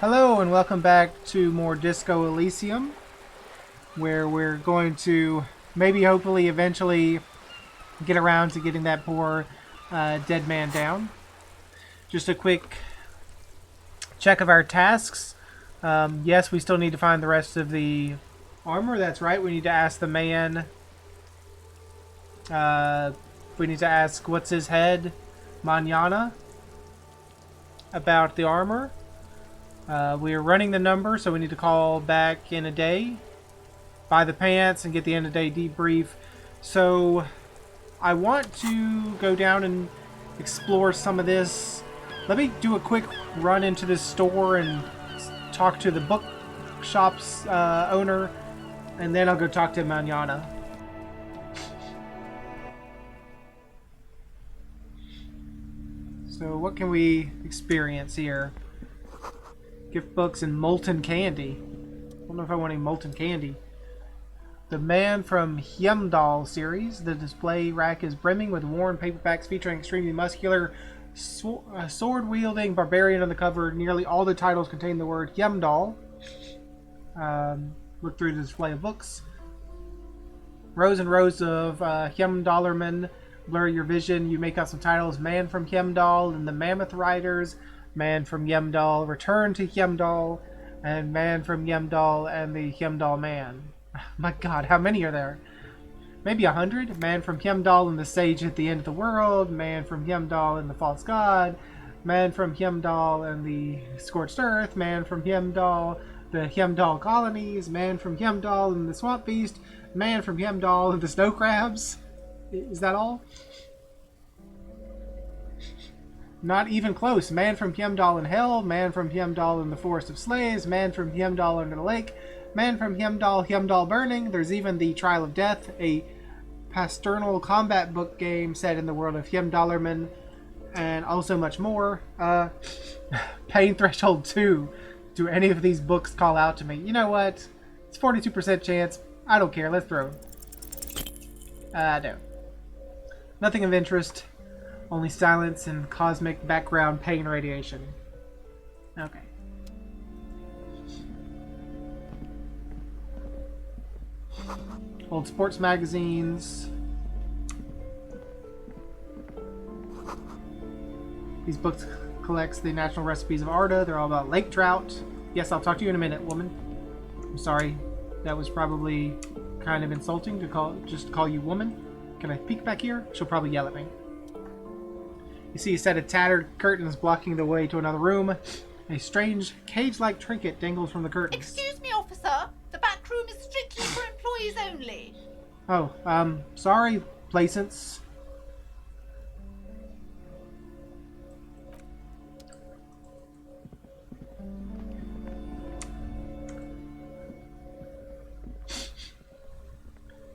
Hello and welcome back to more Disco Elysium, where we're going to maybe, hopefully, eventually get around to getting that poor dead man down. Just a quick check of our tasks. Yes, we still need to find the rest of the armor. That's right. We need to ask the man. We need to ask what's his head, Manana, about the armor. We are running the number, so we need to call back in a day, buy the pants, and get the end of day debrief. So I want to go down and explore some of this. Let me do a quick run into this store and talk to the bookshop's owner, and then I'll go talk to Manana. So what can we experience here? Gift books and molten candy. I don't know if I want any molten candy. The Man from Hyemdal series. The display rack is brimming with worn paperbacks featuring extremely muscular, sword-wielding barbarian on the cover. Nearly all the titles contain the word Hyemdal. Look through the display of books. Rows and rows of Hyemdalermen blur your vision. You make out some titles. Man from Hyemdal and the Mammoth Riders. Man from Hyemdal, Return to Hyemdal, and Man from Hyemdal and the Hyemdal Man. My god, how many are there? Maybe 100? Man from Hyemdal and the Sage at the End of the World, Man from Hyemdal and the False God, Man from Hyemdal and the Scorched Earth, Man from Hyemdal, the Hyemdal Colonies, Man from Hyemdal and the Swamp Beast, Man from Hyemdal and the Snow Crabs. Is that all? Not even close. Man from Hyemdal in Hell, Man from Hyemdal in the Forest of Slaves, Man from Hyemdal under the Lake, Man from Hyemdal, Hyemdal Burning. There's even the Trial of Death, a pastoral combat book game set in the world of Hyemdalerman, and also much more. Pain Threshold 2. Do any of these books call out to me? You know what? It's 42% chance. I don't care. Let's throw. No. Nothing of interest. Only silence and cosmic background pain radiation. Okay. Old sports magazines. These books collects the natural recipes of Arda. They're all about lake trout. Yes, I'll talk to you in a minute, woman. I'm sorry. That was probably kind of insulting to just call you woman. Can I peek back here? She'll probably yell at me. You see a set of tattered curtains blocking the way to another room. A strange, cage-like trinket dangles from the curtains. Excuse me, officer. The back room is strictly for employees only. Oh, sorry, Placence.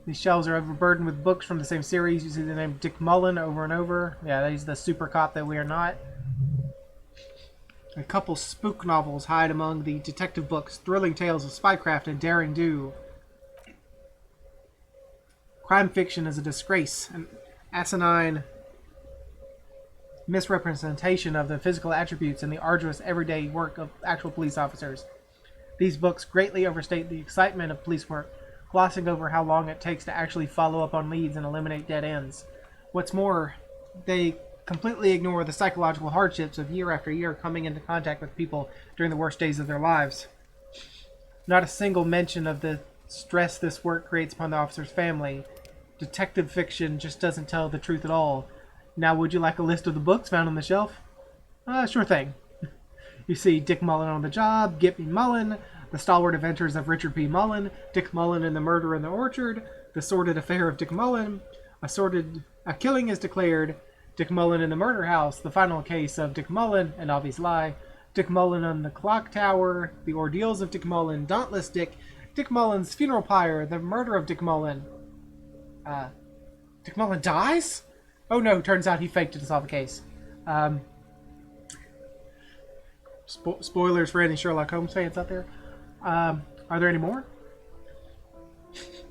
These shelves are overburdened with books from the same series. You see the name Dick Mullen over and over. Yeah, he's the super cop that we are not. A couple spook novels hide among the detective books. Thrilling tales of spycraft and daring do. Crime fiction is a disgrace. An asinine misrepresentation of the physical attributes and the arduous everyday work of actual police officers. These books greatly overstate the excitement of police work, glossing over how long it takes to actually follow up on leads and eliminate dead ends. What's more, they completely ignore the psychological hardships of year after year coming into contact with people during the worst days of their lives. Not a single mention of the stress this work creates upon the officer's family. Detective fiction just doesn't tell the truth at all. Now, would you like a list of the books found on the shelf? Sure thing. You see Dick Mullen on the Job, Get Me Mullen, The Stalwart Adventures of Richard P. Mullen, Dick Mullen and the Murder in the Orchard, The Sordid Affair of Dick Mullen, A Killing is Declared, Dick Mullen in the Murder House, The Final Case of Dick Mullen, An Obvious Lie, Dick Mullen on the Clock Tower, The Ordeals of Dick Mullen, Dauntless Dick, Dick Mullen's Funeral Pyre, The Murder of Dick Mullen. Dick Mullen dies? Oh no, turns out he faked it to solve a case. Spoilers for any Sherlock Holmes fans out there. Are there any more?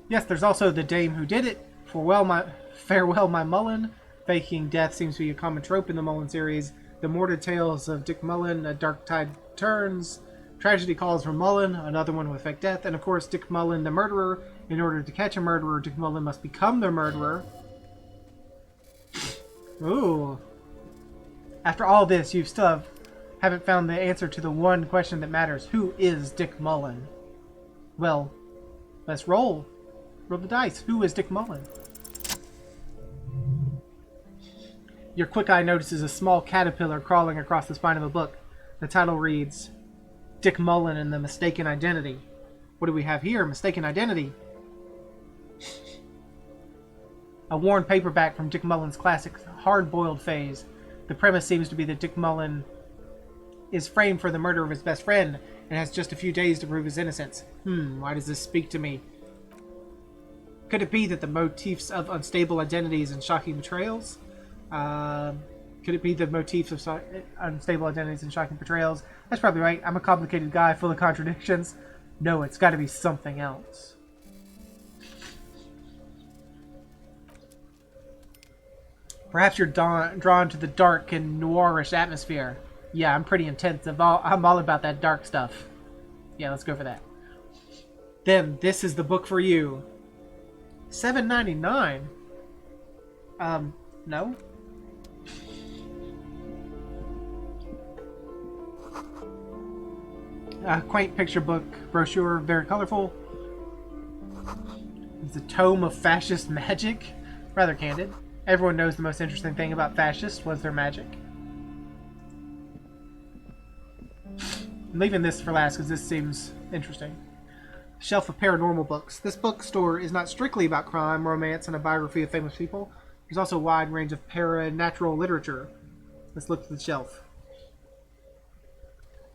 Yes, there's also The Dame Who Did It, Farewell My Mullen. Faking death seems to be a common trope in the Mullen series. The Morbid Tales of Dick Mullen, A Dark Tide Turns, Tragedy calls for Mullen, another one with fake death, and of course Dick Mullen, the murderer. In order to catch a murderer, Dick Mullen must become the murderer. Ooh. After all this, you still haven't found the answer to the one question that matters. Who is Dick Mullen? Well, let's roll. Roll the dice. Who is Dick Mullen? Your quick eye notices a small caterpillar crawling across the spine of a book. The title reads, Dick Mullen and the Mistaken Identity. What do we have here? Mistaken Identity. A worn paperback from Dick Mullen's classic hard-boiled phase. The premise seems to be that Dick Mullen is framed for the murder of his best friend and has just a few days to prove his innocence. Why does this speak to me? Could it be that the motifs of unstable identities and shocking betrayals? Could it be the motifs of unstable identities and shocking betrayals? That's probably right. I'm a complicated guy full of contradictions. No, it's got to be something else. Perhaps you're drawn to the dark and noirish atmosphere. Yeah, I'm pretty intense. I'm all about that dark stuff. Yeah, let's go for that. Then, this is the book for you. $7.99? No? A quaint picture book brochure, very colorful. It's a tome of fascist magic. Rather candid. Everyone knows the most interesting thing about fascists was their magic. I'm leaving this for last because this seems interesting. Shelf of paranormal books. This bookstore is not strictly about crime, romance, and a biography of famous people. There's also a wide range of paranatural literature. Let's look at the shelf.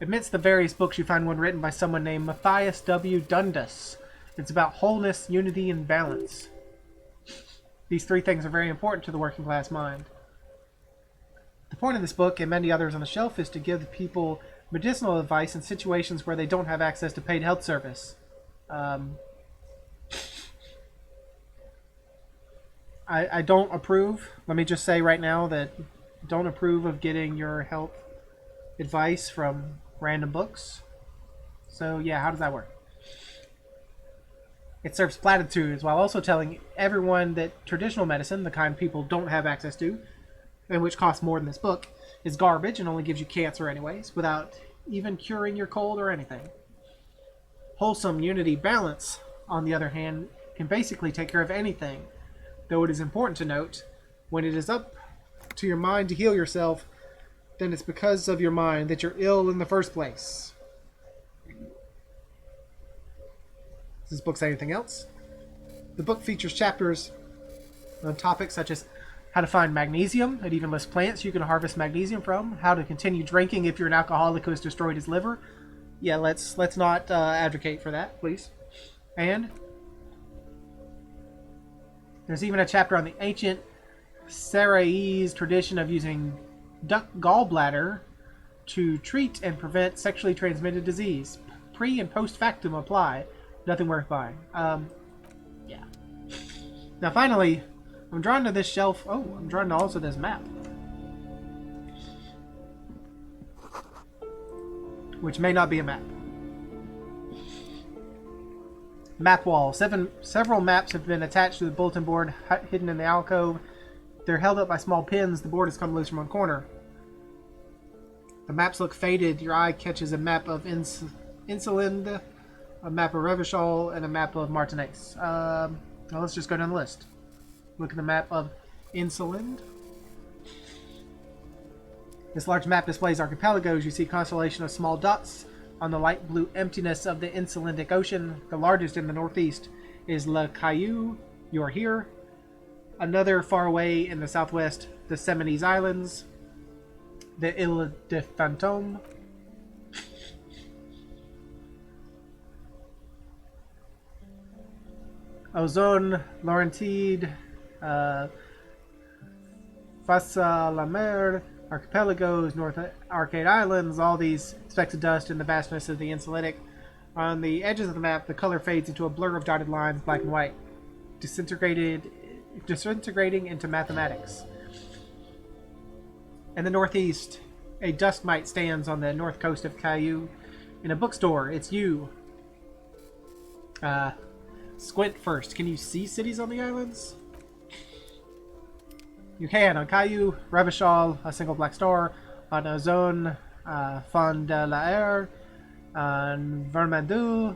Amidst the various books, you find one written by someone named Matthias W. Dundas. It's about wholeness, unity, and balance. These three things are very important to the working class mind. The point of this book, and many others on the shelf, is to give people medicinal advice in situations where they don't have access to paid health service. I don't approve. Let me just say right now that I don't approve of getting your health advice from random books. So yeah, how does that work? It serves platitudes while also telling everyone that traditional medicine, the kind people don't have access to, and which costs more than this book, is garbage and only gives you cancer anyways, without even curing your cold or anything. Wholesome unity balance, on the other hand, can basically take care of anything, though it is important to note, when it is up to your mind to heal yourself, then it's because of your mind that you're ill in the first place. Does this book say anything else? The book features chapters on topics such as how to find magnesium. It even lists plants you can harvest magnesium from. How to continue drinking if you're an alcoholic who has destroyed his liver. Yeah, let's not advocate for that, please. And there's even a chapter on the ancient Saraese tradition of using duck gallbladder to treat and prevent sexually transmitted disease. Pre and post factum apply. Nothing worth buying. Yeah. Now finally, I'm drawn to this shelf. Oh, I'm drawn to also this map. Which may not be a map. Map wall. Several maps have been attached to the bulletin board hidden in the alcove. They're held up by small pins. The board has come loose from one corner. The maps look faded. Your eye catches a map of Insulind, a map of Revachol, and a map of Martinaise. Now let's just go down the list. Look at the map of Insulind. This large map displays archipelagos. You see a constellation of small dots on the light blue emptiness of the Insulindic Ocean. The largest in the northeast is Le Caillou. You are here. Another far away in the southwest, the Seminoes Islands, the Ile de Fantôme, Ozone, Laurentide, Face à la Mer, Archipelagos, North Arcade Islands, all these specks of dust in the vastness of the Insulindic. On the edges of the map, the color fades into a blur of dotted lines, black and white, disintegrating into mathematics. In the northeast, a dust mite stands on the north coast of Caillou. In a bookstore, it's you. Squint first. Can you see cities on the islands? You can. On Caillou, Revachol, a single black star. On Ozone, Fond de la Air. On Vermandoux.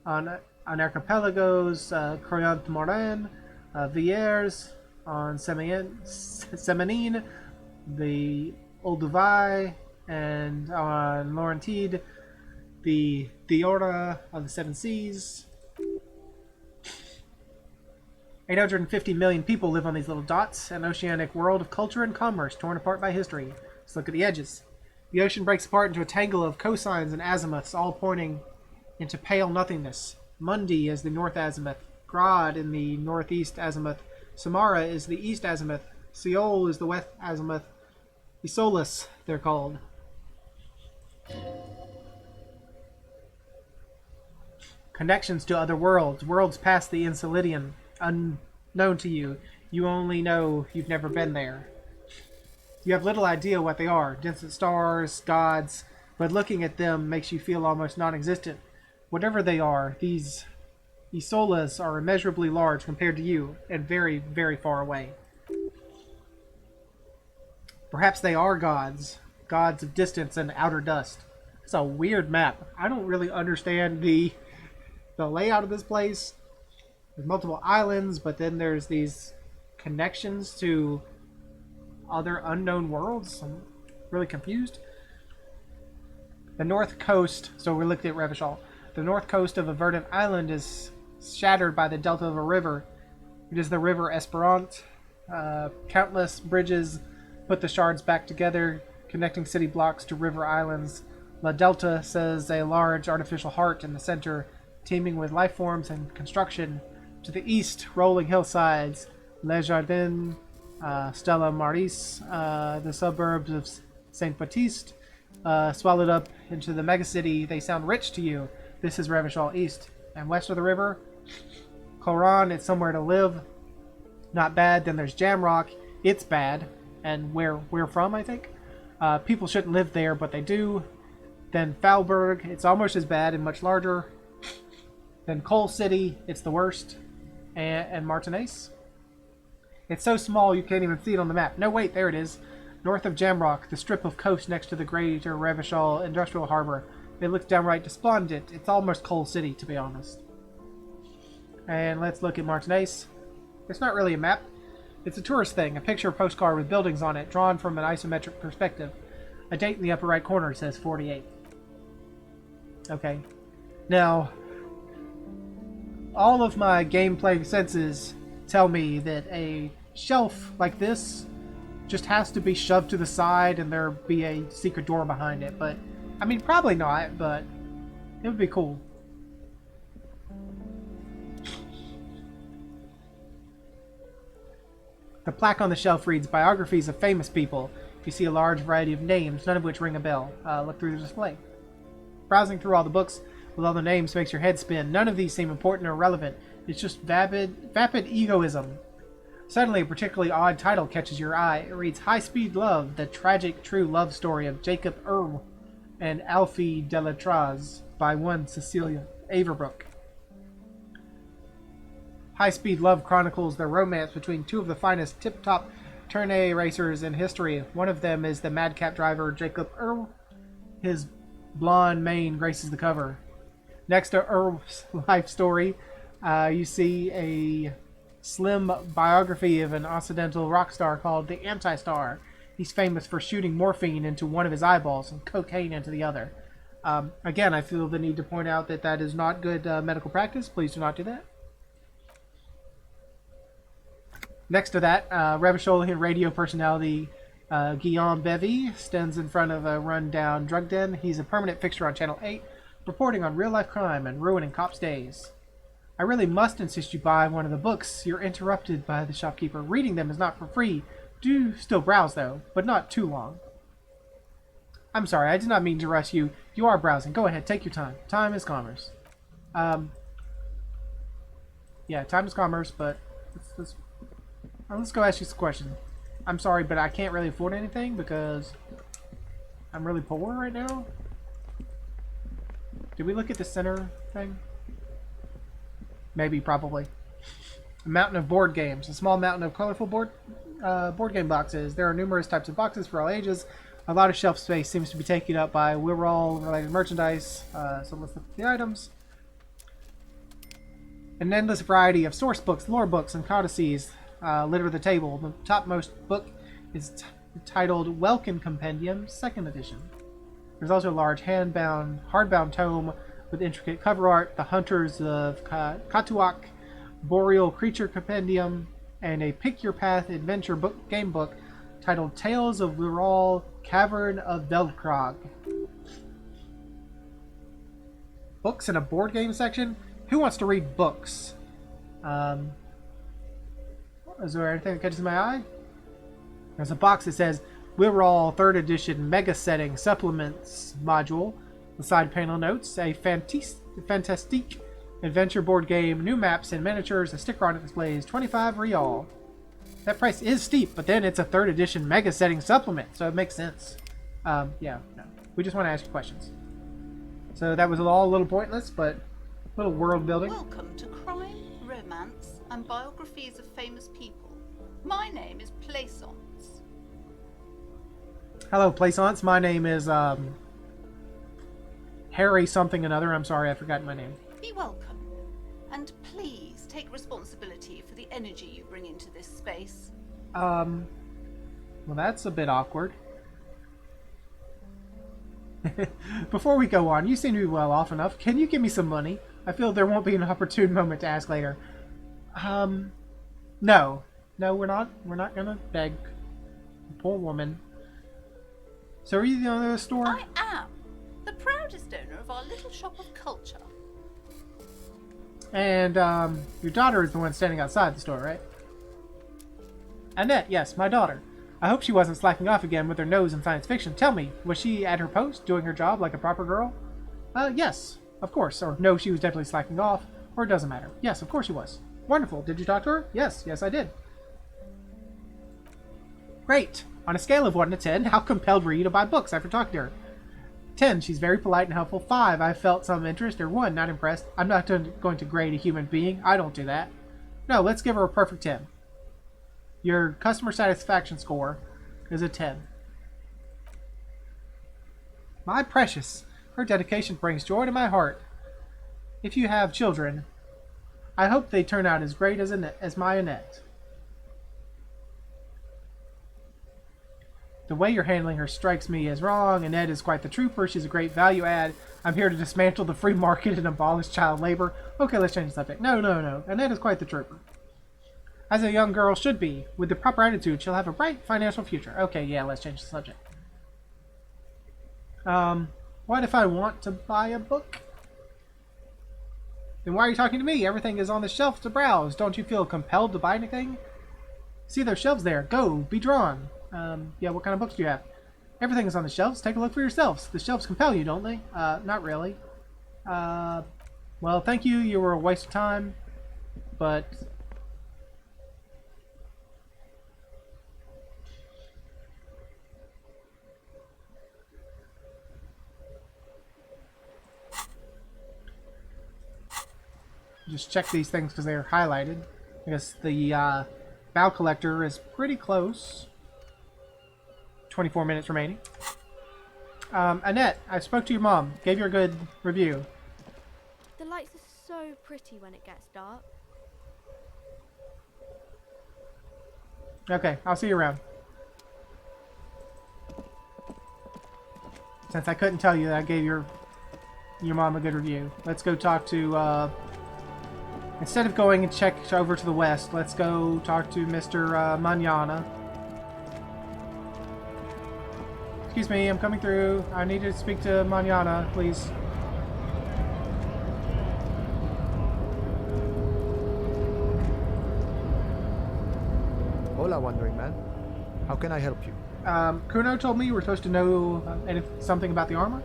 On Archipelagos, Croyant Morin. Villers. On Semenine, the Old Duvai. And on Laurentide, the Diora of the Seven Seas. 850 million people live on these little dots, an oceanic world of culture and commerce torn apart by history. Let's look at the edges. The ocean breaks apart into a tangle of cosines and azimuths, all pointing into pale nothingness. Mundi is the north azimuth, Grad in the northeast azimuth, Samara is the east azimuth, Seoul is the west azimuth, Isolus, they're called. Connections to other worlds, worlds past the Enceladinian, unknown to you. You only know you've never been there. You have little idea what they are, distant stars, gods, but looking at them makes you feel almost non-existent. Whatever they are, these Isolas are immeasurably large compared to you, and very, very far away. Perhaps they are gods, gods of distance and outer dust. It's a weird map. I don't really understand the layout of this place. There's multiple islands, but then there's these connections to other unknown worlds. I'm really confused. The north coast, so we looked at Revachol. The north coast of a verdant island is shattered by the delta of a river. It is the river Esperant. Countless bridges put the shards back together, connecting city blocks to river islands. La Delta says a large artificial heart in the center, teeming with life forms and construction. To the east, rolling hillsides, Les Jardins, Stella Maris, the suburbs of Saint Baptiste, swallowed up into the megacity. They sound rich to you. This is Revachol East. And west of the river, Coran, it's somewhere to live. Not bad. Then there's Jamrock. It's bad. And where we're from, I think. People shouldn't live there, but they do. Then Falberg, it's almost as bad and much larger. Then Coal City, it's the worst. And Martinez. It's so small you can't even see it on the map. No, wait, there it is. North of Jamrock, the strip of coast next to the greater Revachol Industrial Harbor. It looks downright despondent. It's almost Coal City, to be honest. And let's look at Martinez. It's not really a map. It's a tourist thing, a picture postcard with buildings on it, drawn from an isometric perspective. A date in the upper right corner says 48. Okay. Now, all of my gameplay senses tell me that a shelf like this just has to be shoved to the side and there be a secret door behind it. But, I mean, probably not, but it would be cool. The plaque on the shelf reads, Biographies of Famous People. You see a large variety of names, none of which ring a bell. Look through the display. Browsing through all the books with all the names makes your head spin. None of these seem important or relevant. It's just vapid egoism. Suddenly, a particularly odd title catches your eye. It reads, High Speed Love, the tragic true love story of Jacob Earl and Alfie Delatraz by one Cecilia Averbrook. High Speed Love chronicles the romance between two of the finest tip-top tourney racers in history. One of them is the madcap driver Jacob Earl. His blonde mane graces the cover. Next to Earl's life story, you see a slim biography of an Occidental rock star called the Anti-Star. He's famous for shooting morphine into one of his eyeballs and cocaine into the other. Again, I feel the need to point out that that is not good medical practice. Please do not do that. Next to that, Revacholian radio personality Guillaume Bevy stands in front of a run-down drug den. He's a permanent fixture on Channel 8, reporting on real-life crime and ruining cops' days. I really must insist you buy one of the books. You're interrupted by the shopkeeper. Reading them is not for free. Do still browse, though, but not too long. I'm sorry, I did not mean to rush you. You are browsing. Go ahead, take your time. Time is commerce. Yeah, time is commerce, but let's go ask you some questions. I'm sorry, but I can't really afford anything because I'm really poor right now. Did we look at the center thing? Maybe, probably. A mountain of board games. A small mountain of colorful board game boxes. There are numerous types of boxes for all ages. A lot of shelf space seems to be taken up by Wirral-related merchandise. So let's look at the items. An endless variety of source books, lore books, and codices litter the table. The topmost book is titled Welkin Compendium, 2nd edition. There's also a large hardbound tome with intricate cover art, The Hunters of Katuak, Boreal Creature Compendium, and a Pick Your Path adventure game book titled Tales of Wirral Cavern of Velkrog. Books in a board game section? Who wants to read books? Is there anything that catches my eye? There's a box that says Wirral 3rd Edition Mega Setting Supplements Module. The side panel notes a fantastique adventure board game, new maps and miniatures. A sticker on it displays 25 real. That price is steep, but then it's a 3rd Edition Mega Setting Supplement, so it makes sense. Yeah, no. We just want to ask you questions. So that was all a little pointless, but a little world building. Welcome to Crime, Romance, and Biographies of Famous People. My name is Plaisance. Hello, Plaisance. My name is Harry something another. I'm sorry, I've forgotten my name. Be welcome, and please take responsibility for the energy you bring into this space. Well, that's a bit awkward. Before we go on, you seem to be well off enough. Can you give me some money? I feel there won't be an opportune moment to ask later. No. No, we're not. We're not gonna beg. Poor woman. So are you the owner of the store? I am the proudest owner of our little shop of culture. And, your daughter is the one standing outside the store, right? Annette, yes, my daughter. I hope she wasn't slacking off again with her nose in science fiction. Tell me, was she at her post, doing her job like a proper girl? Yes, of course. Or no, she was definitely slacking off. Or it doesn't matter. Yes, of course she was. Wonderful. Did you talk to her? Yes, I did. Great. On a scale of 1 to 10, how compelled were you to buy books after talking to her? 10, she's very polite and helpful. 5, I felt some interest. Or 1, not impressed. I'm not going to grade a human being. I don't do that. No, let's give her a perfect 10. Your customer satisfaction score is a 10. My precious, her dedication brings joy to my heart. If you have children, I hope they turn out as great as my Annette. The way you're handling her strikes me as wrong. Annette is quite the trooper. She's a great value add. I'm here to dismantle the free market and abolish child labor. Okay, let's change the subject. No. Annette is quite the trooper. As a young girl should be. With the proper attitude, she'll have a bright financial future. Okay, yeah, let's change the subject. What if I want to buy a book? Then why are you talking to me? Everything is on the shelf to browse. Don't you feel compelled to buy anything? See those shelves there. Go, be drawn. Yeah, what kind of books do you have? Everything is on the shelves. Take a look for yourselves. The shelves compel you, don't they? Not really. Well, thank you. You were a waste of time. But... just check these things because they are highlighted. I guess the bow collector is pretty close. 24 minutes remaining. Annette, I spoke to your mom. Gave you a good review. The lights are so pretty when it gets dark. Okay, I'll see you around. Since I couldn't tell you that I gave your mom a good review. Let's go talk to... instead of going and check over to the west, let's go talk to Mr. Manana. Excuse me, I'm coming through. I need to speak to Manana, please. Hola, Wandering Man. How can I help you? Kuno told me you were supposed to know something about the armor.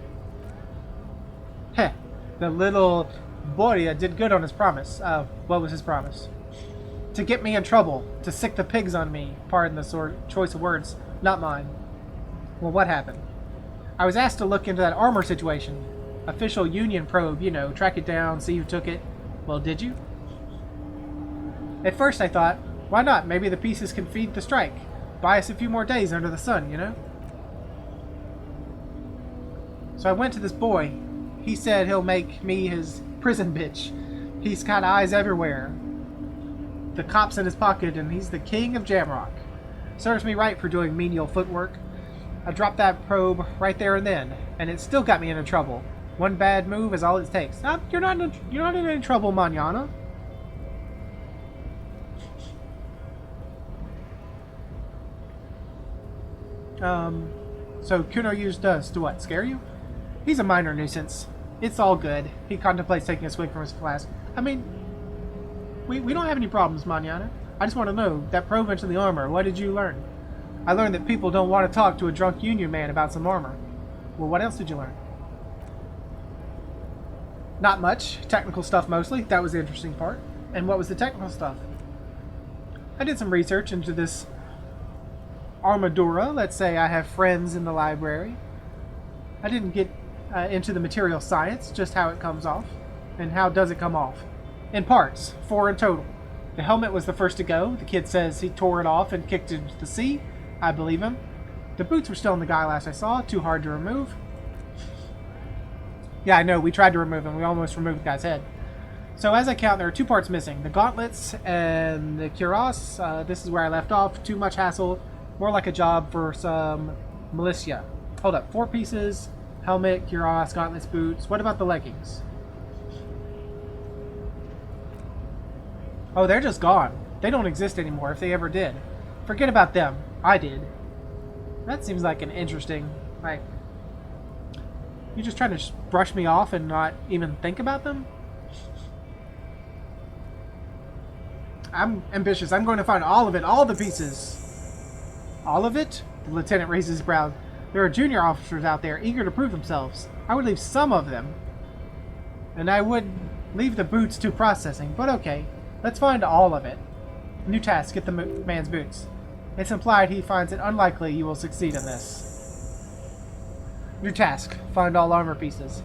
Heh, the little boy did good on his promise. What was his promise? To get me in trouble. To sick the pigs on me. Pardon the choice of words. Not mine. Well, what happened? I was asked to look into that armor situation. official Union probe, you know, track it down, see who took it. Well, did you? At first I thought, why not? Maybe the pieces can feed the strike. Buy us a few more days under the sun, you know? So I went to this boy. He said he'll make me his prison bitch. He's got eyes everywhere. The cop's in his pocket, and he's the king of Jamrock. Serves me right for doing menial footwork. I dropped that probe right there and then, and it still got me into trouble. One bad move is all it takes. You're not in any trouble, manana. So Kuno used us to what? Scare you? He's a minor nuisance. It's all good. He contemplates taking a swig from his flask. I mean, we don't have any problems, manana. I just want to know, that probe into the armor, what did you learn? I learned that people don't want to talk to a drunk Union man about some armor. Well, what else did you learn? Not much. Technical stuff mostly. That was the interesting part. And what was the technical stuff? I did some research into this armadura. Let's say I have friends in the library. I didn't get into the material science, just how it comes off. And how does it come off? In parts. 4 in total. The helmet was the first to go. The kid says he tore it off and kicked it into the sea. I believe him. The boots were still in the guy last I saw. Too hard to remove. Yeah, I know. We tried to remove him. We almost removed the guy's head. So as I count, there are 2 parts missing. The gauntlets and the cuirass. This is where I left off. Too much hassle. More like a job for some militia. Hold up. 4 pieces. Helmet, cuirass, gauntlets, boots. What about the leggings? Oh, they're just gone. They don't exist anymore if they ever did. Forget about them. I did. That seems like an interesting, like... You just trying to brush me off and not even think about them? I'm ambitious. I'm going to find all of it. All the pieces. All of it? The lieutenant raises his brow. There are junior officers out there eager to prove themselves. I would leave some of them. And I would leave the boots to processing. But okay. Let's find all of it. New task. Get the man's boots. It's implied he finds it unlikely you will succeed in this. New task. Find all armor pieces.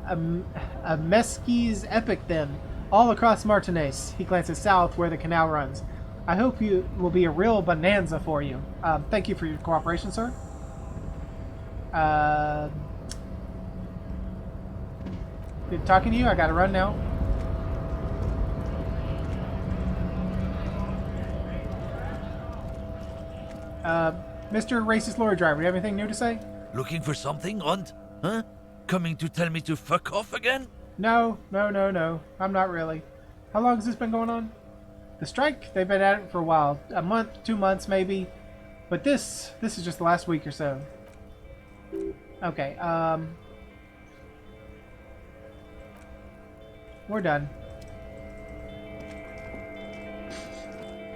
A Mesqui's epic then. All across Martinez. He glances south where the canal runs. I hope you will be a real bonanza for you. Thank you for your cooperation, sir. Good talking to you. I gotta run now. Mr. Racist Lorry Driver, you have anything new to say? Looking for something, Hunt? Huh? Coming to tell me to fuck off again? No. I'm not really. How long has this been going on? The strike, they've been at it for a while. A month, 2 months maybe. But this is just the last week or so. Okay, we're done.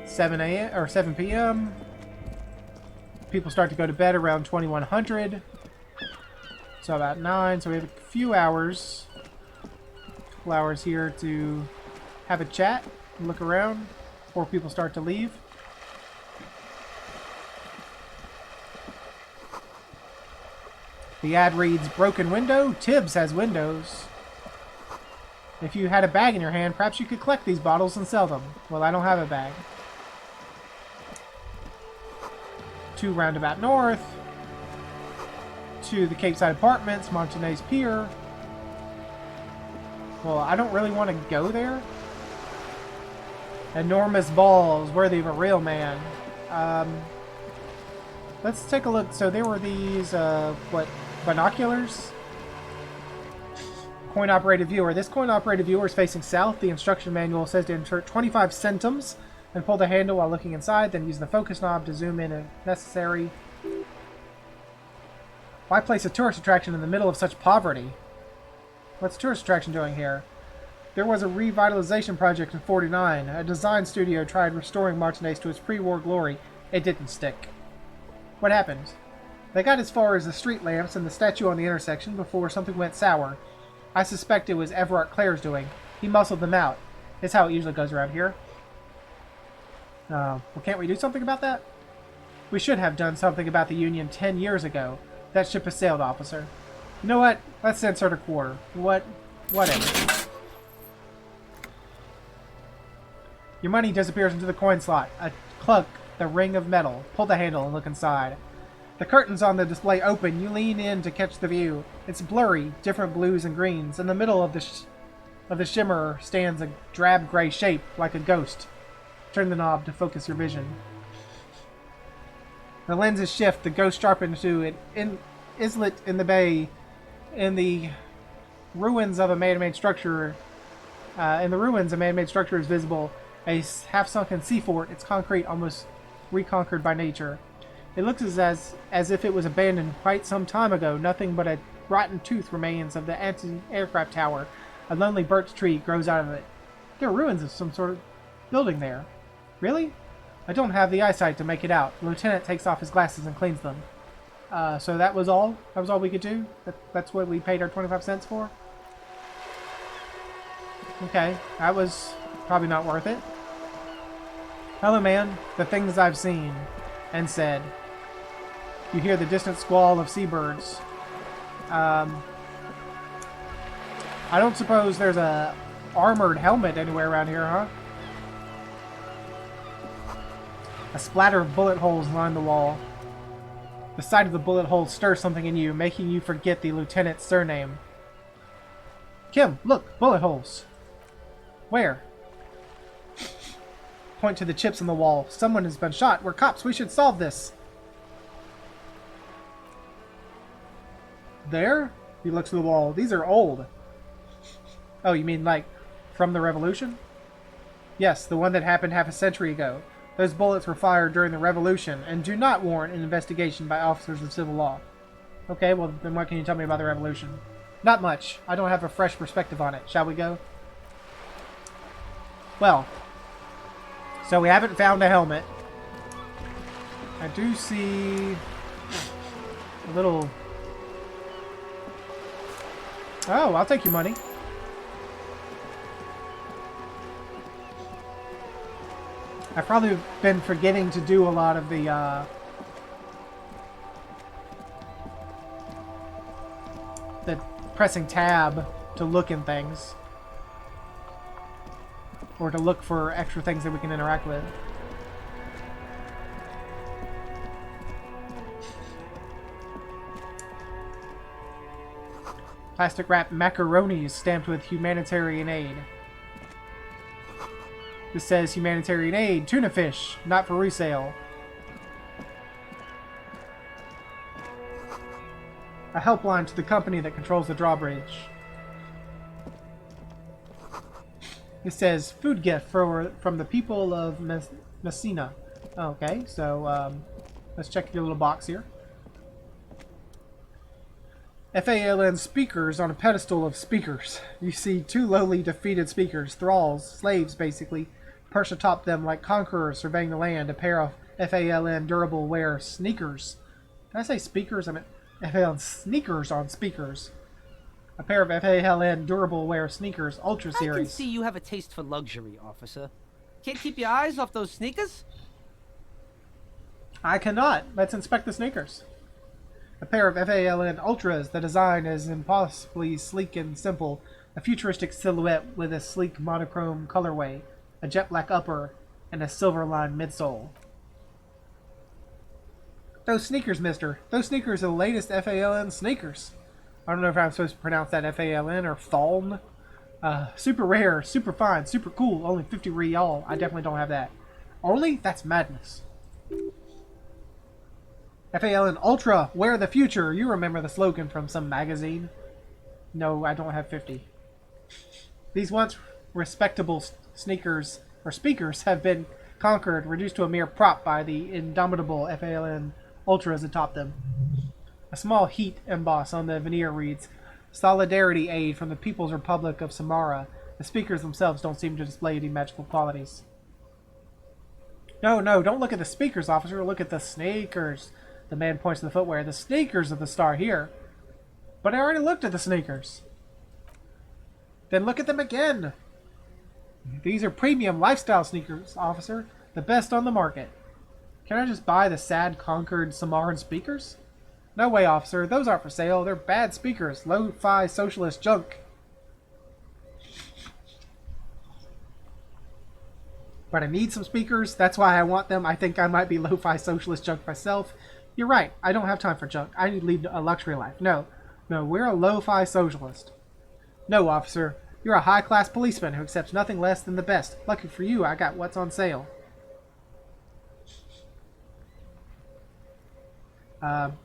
7 a.m. or 7 p.m. People start to go to bed around 2100. So about 9. So we have a few hours. A couple hours here to have a chat, look around, before people start to leave. The ad reads, broken window. Tibbs has windows. If you had a bag in your hand, perhaps you could collect these bottles and sell them. Well, I don't have a bag. 2 roundabout north. To the Cape Side Apartments, Montanez Pier. Well, I don't really want to go there. Enormous balls, worthy of a real man. Let's take a look. So there were these, binoculars? Coin-operated viewer. This coin-operated viewer is facing south. The instruction manual says to insert 25 centums and pull the handle while looking inside, then use the focus knob to zoom in if necessary. Why place a tourist attraction in the middle of such poverty? What's tourist attraction doing here? There was a revitalization project in '49. A design studio tried restoring Martinez to its pre-war glory. It didn't stick. What happened? They got as far as the street lamps and the statue on the intersection before something went sour. I suspect it was Everard Clare's doing. He muscled them out. It's how it usually goes around here. Well, can't we do something about that? We should have done something about the Union 10 years ago. That ship has sailed, officer. You know what? Let's insert a quarter. Whatever. Your money disappears into the coin slot. A clunk, the ring of metal. Pull the handle and look inside. The curtains on the display open. You lean in to catch the view. It's blurry, different blues and greens. In the middle of the shimmer stands a drab gray shape, like a ghost. Turn the knob to focus your vision. The lenses shift. The ghost sharpens to an islet in the bay. In the ruins, a man-made structure is visible. A half-sunken sea fort. Its concrete almost reconquered by nature. It looks as if it was abandoned quite some time ago. Nothing but a rotten tooth remains of the anti-aircraft tower. A lonely birch tree grows out of it. There are ruins of some sort of building there. Really? I don't have the eyesight to make it out. The lieutenant takes off his glasses and cleans them. So that was all? That was all we could do? That's what we paid our 25 cents for? Okay, that was probably not worth it. Hello, man. The things I've seen and said. You hear the distant squall of seabirds. I don't suppose there's a armored helmet anywhere around here, huh? A splatter of bullet holes line the wall. The sight of the bullet holes stirs something in you, making you forget the lieutenant's surname. Kim, look! Bullet holes! Where? Point to the chips on the wall. Someone has been shot. We're cops. We should solve this. There? He looks at the wall. These are old. Oh, you mean like from the Revolution? Yes, the one that happened half a century ago. Those bullets were fired during the Revolution and do not warrant an investigation by officers of civil law. Okay, well then what can you tell me about the Revolution? Not much. I don't have a fresh perspective on it. Shall we go? Well, so we haven't found a helmet. I do see a little... Oh, I'll take your money. I've probably been forgetting to do a lot of the pressing tab to look in things. Or to look for extra things that we can interact with. Plastic wrapped macaronis stamped with humanitarian aid. This says humanitarian aid, tuna fish, not for resale. A helpline to the company that controls the drawbridge. It says food gift from the people of Messina. Okay, so let's check your little box here. FALN speakers on a pedestal of speakers. You see two lowly defeated speakers, thralls, slaves basically, perched atop them like conquerors surveying the land. A pair of FALN durable wear sneakers. Did I say speakers? I meant FALN sneakers on speakers. A pair of FALN durable wear sneakers, Ultra Series. I can see you have a taste for luxury, officer. Can't keep your eyes off those sneakers? I cannot. Let's inspect the sneakers. A pair of FALN Ultras. The design is impossibly sleek and simple. A futuristic silhouette with a sleek monochrome colorway, a jet black upper, and a silver-lined midsole. Those sneakers, mister. Those sneakers are the latest FALN sneakers. I don't know if I'm supposed to pronounce that FALN or Faln. Super rare, super fine, super cool. Only 50 real. I definitely don't have that. Only? That's madness. FALN Ultra, wear the future. You remember the slogan from some magazine. No, I don't have 50. These once respectable sneakers or speakers have been conquered, reduced to a mere prop by the indomitable FALN Ultras atop them. A small heat emboss on the veneer reads, Solidarity Aid from the People's Republic of Samara. The speakers themselves don't seem to display any magical qualities. No, don't look at the speakers, officer. Look at the sneakers. The man points to the footwear. The sneakers of the star here. But I already looked at the sneakers. Then look at them again. These are premium lifestyle sneakers, officer. The best on the market. Can I just buy the sad conquered Samaran speakers? No way, officer. Those aren't for sale. They're bad speakers. Lo-fi socialist junk. But I need some speakers. That's why I want them. I think I might be lo-fi socialist junk myself. You're right. I don't have time for junk. I need to lead a luxury life. No, we're a lo-fi socialist. No, officer. You're a high-class policeman who accepts nothing less than the best. Lucky for you, I got what's on sale.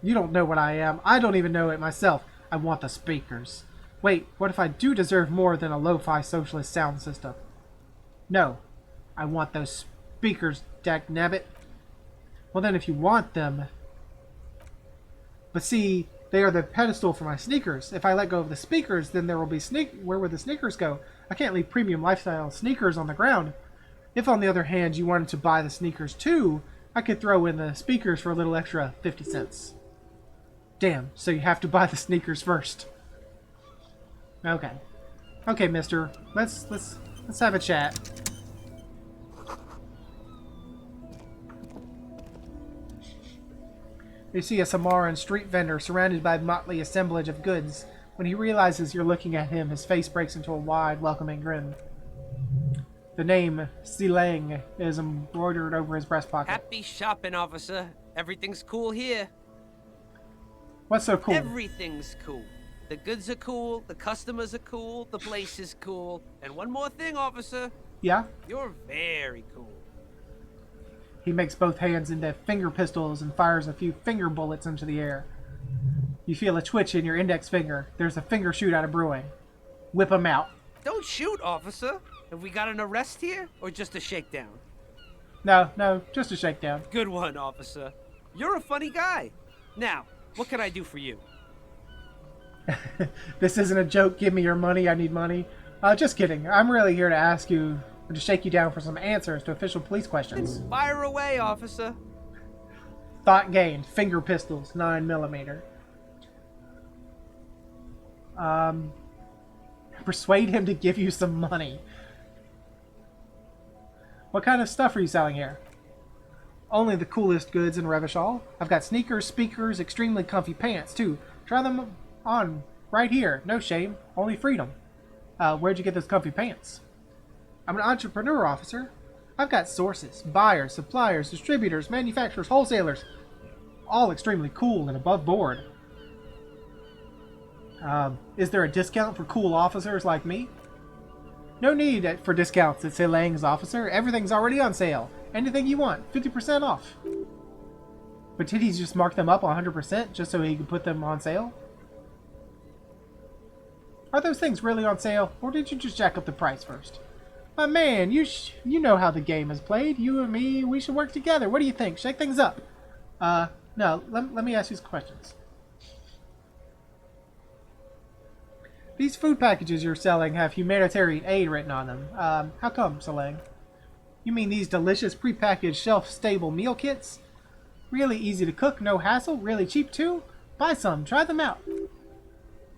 You don't know what I am. I don't even know it myself. I want the speakers. Wait, what if I do deserve more than a lo-fi socialist sound system? No. I want those speakers, dagnabbit. Well then, if you want them... But see, they are the pedestal for my sneakers. If I let go of the speakers, then there will be where would the sneakers go? I can't leave premium lifestyle sneakers on the ground. If, on the other hand, you wanted to buy the sneakers too, I could throw in the speakers for a little extra 50 cents. Damn, so you have to buy the sneakers first. Okay. Okay, mister. Let's have a chat. You see a Samaran street vendor surrounded by a motley assemblage of goods. When he realizes you're looking at him, his face breaks into a wide, welcoming grin. The name Silang is embroidered over his breast pocket. Happy shopping, officer. Everything's cool here. What's so cool? Everything's cool. The goods are cool, the customers are cool, the place is cool. And one more thing, officer. Yeah? You're very cool. He makes both hands into finger pistols and fires a few finger bullets into the air. You feel a twitch in your index finger. There's a finger shootout brewing. Whip him out. Don't shoot, officer. Have we got an arrest here, or just a shakedown? No, just a shakedown. Good one, officer. You're a funny guy. Now, what can I do for you? This isn't a joke. Give me your money. I need money. Just kidding. I'm really here to ask you, or to shake you down for some answers to official police questions. Fire away, officer. Thought gained. Finger pistols, 9mm. Persuade him to give you some money. What kind of stuff are you selling here? Only the coolest goods in Revachol. I've got sneakers, speakers, extremely comfy pants, too. Try them on right here. No shame. Only freedom. Where'd you get those comfy pants? I'm an entrepreneur, officer. I've got sources, buyers, suppliers, distributors, manufacturers, wholesalers. All extremely cool and above board. Is there a discount for cool officers like me? No need for discounts at Selang's, officer. Everything's already on sale. Anything you want, 50% off. But did he just mark them up 100% just so he could put them on sale? Are those things really on sale, or did you just jack up the price first? My man, you know how the game is played. You and me, we should work together. What do you think? Shake things up. No, let me ask you some questions. These food packages you're selling have humanitarian aid written on them. How come, Selang? You mean these delicious prepackaged shelf-stable meal kits? Really easy to cook, no hassle, really cheap too? Buy some, try them out.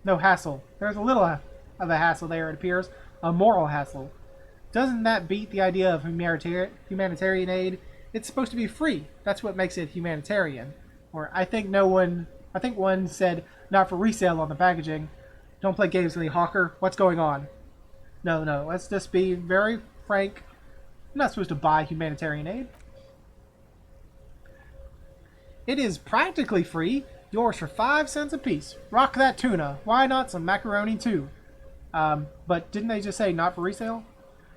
No hassle. There's a little of a hassle there, it appears. A moral hassle. Doesn't that beat the idea of humanitarian aid? It's supposed to be free. That's what makes it humanitarian. Or I think one said not for resale on the packaging. Don't play games with me, Hawker. What's going on? No. Let's just be very frank. I'm not supposed to buy humanitarian aid. It is practically free. Yours for 5 cents a piece. Rock that tuna. Why not some macaroni too? But didn't they just say not for resale?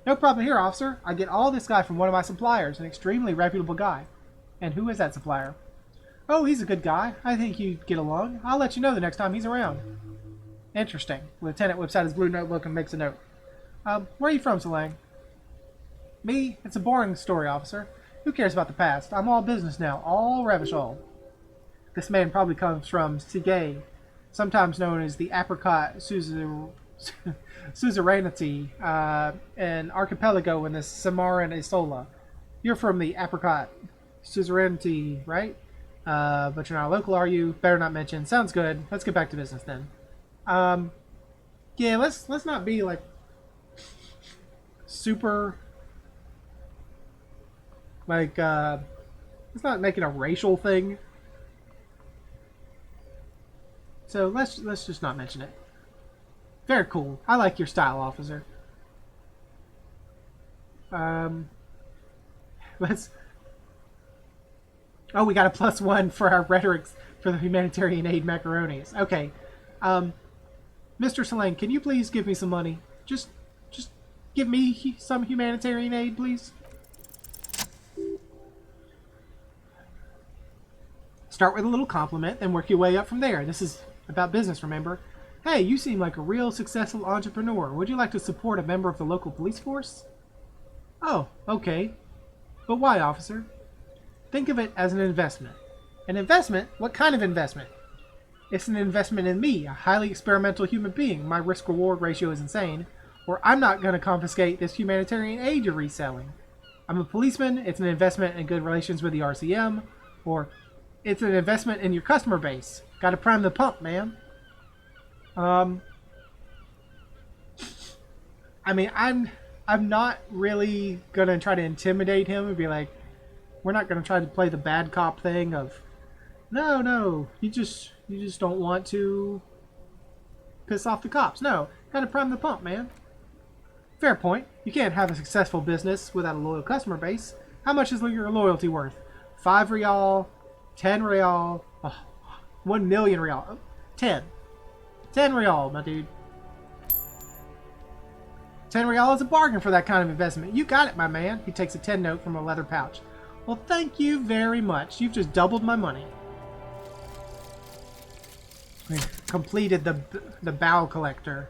No problem here, officer. I get all this guy from one of my suppliers, an extremely reputable guy. And who is that supplier? Oh, he's a good guy. I think you'd get along. I'll let you know the next time he's around. Interesting. Lieutenant whips out his blue notebook and makes a note. Where are you from, Selang? Me? It's a boring story, officer. Who cares about the past? I'm all business now. All Revachol. This man probably comes from Sigay, sometimes known as the Apricot Suzerainty, an archipelago in the Samaran Isola. You're from the Apricot Suzerainty, right? But you're not local, are you? Better not mention. Sounds good. Let's get back to business then. Yeah, let's not be like super like let's not make it a racial thing. So let's just not mention it. Very cool. I like your style, officer. Let's. Oh, we got a +1 for our rhetoric for the humanitarian aid macaronis. Okay. Mr. Selene, can you please give me some money? Just give me some humanitarian aid, please. Start with a little compliment, then work your way up from there. This is about business, remember? Hey, you seem like a real successful entrepreneur. Would you like to support a member of the local police force? Oh, okay. But why, officer? Think of it as an investment. An investment? What kind of investment? It's an investment in me, a highly experimental human being. My risk-reward ratio is insane. Or I'm not going to confiscate this humanitarian aid you're reselling. I'm a policeman. It's an investment in good relations with the RCM. Or it's an investment in your customer base. Got to prime the pump, man. I mean, I'm not really going to try to intimidate him and be like, we're not going to try to play the bad cop thing of, no, you just don't want to piss off the cops. No, got to prime the pump, man. Fair point. You can't have a successful business without a loyal customer base. How much is your loyalty worth? 5 real, 10 real, 1 million real, 10 real, my dude. 10 real is a bargain for that kind of investment. You got it, my man. He takes a 10 note from a leather pouch. Well, thank you very much. You've just doubled my money. We completed the bow collector.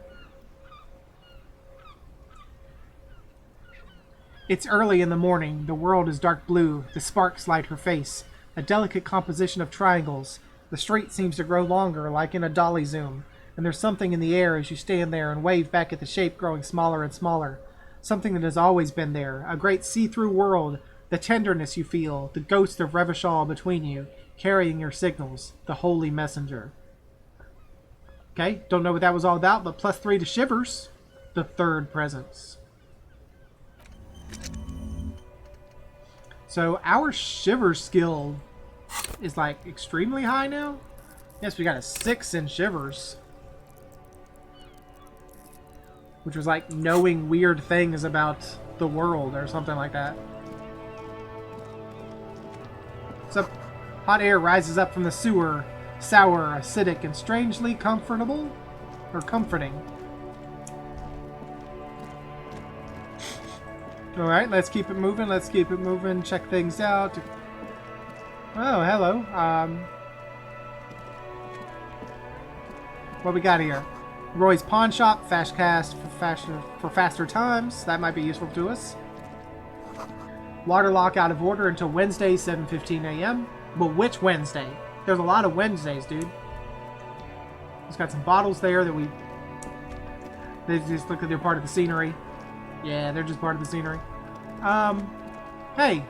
It's early in the morning. The world is dark blue. The sparks light her face. A delicate composition of triangles. The street seems to grow longer, like in a dolly zoom. And there's something in the air as you stand there and wave back at the shape growing smaller and smaller. Something that has always been there. A great see-through world. The tenderness you feel. The ghost of Revachol between you, carrying your signals. The holy messenger. Okay, don't know what that was all about, but +3 to Shivers. The third presence. So our Shivers skill is like extremely high now. Yes, we got a 6 in Shivers. Which was like knowing weird things about the world or something like that. So hot air rises up from the sewer. Sour, acidic, and strangely comfortable? Or comforting. Alright, let's keep it moving, check things out. Oh, hello. What we got here? Roy's Pawnshop, fast cast for faster times. That might be useful to us. Waterlock out of order until Wednesday, 7:15 a.m. But which Wednesday? There's a lot of Wednesdays, dude. It's got some bottles there that they just look like they're part of the scenery. Yeah, they're just part of the scenery. Hey.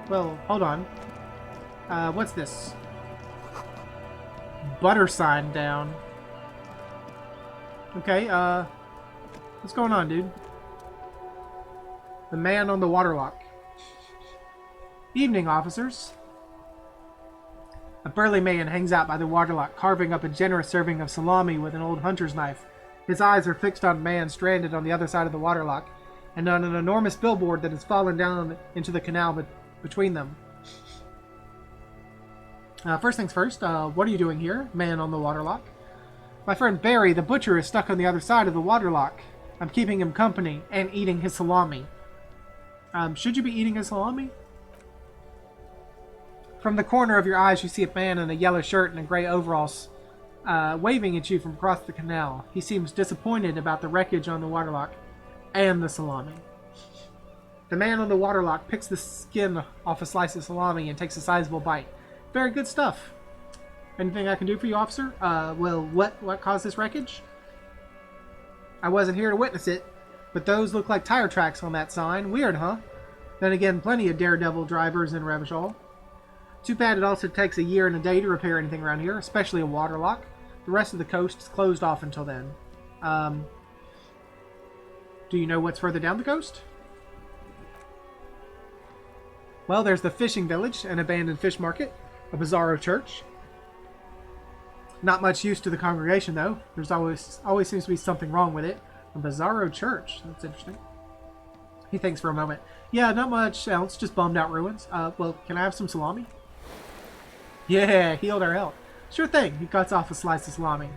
Well, hold on. What's this? Butter sign down. Okay, what's going on, dude? The man on the waterlock. Evening, officers. A burly man hangs out by the waterlock, carving up a generous serving of salami with an old hunter's knife. His eyes are fixed on a man stranded on the other side of the waterlock, and on an enormous billboard that has fallen down into the canal between them. First things first, what are you doing here, man on the waterlock? My friend Barry, the butcher, is stuck on the other side of the waterlock. I'm keeping him company and eating his salami. Should you be eating his salami? From the corner of your eyes, you see a man in a yellow shirt and a gray overalls waving at you from across the canal. He seems disappointed about the wreckage on the waterlock and the salami. The man on the waterlock picks the skin off a slice of salami and takes a sizable bite. Very good stuff. Anything I can do for you, officer? Well, what caused this wreckage? I wasn't here to witness it, but those look like tire tracks on that sign. Weird, huh? Then again, plenty of daredevil drivers in Revachol. Too bad it also takes a year and a day to repair anything around here, especially a waterlock. The rest of the coast is closed off until then. Do you know what's further down the coast? Well, there's the fishing village, an abandoned fish market, a bizarro church. Not much use to the congregation, though. There's always seems to be something wrong with it. A bizarro church. That's interesting. He thinks for a moment. Yeah, not much else. Just bummed out ruins. Well, can I have some salami? Yeah, healed our health. Sure thing. He cuts off a slice of salami.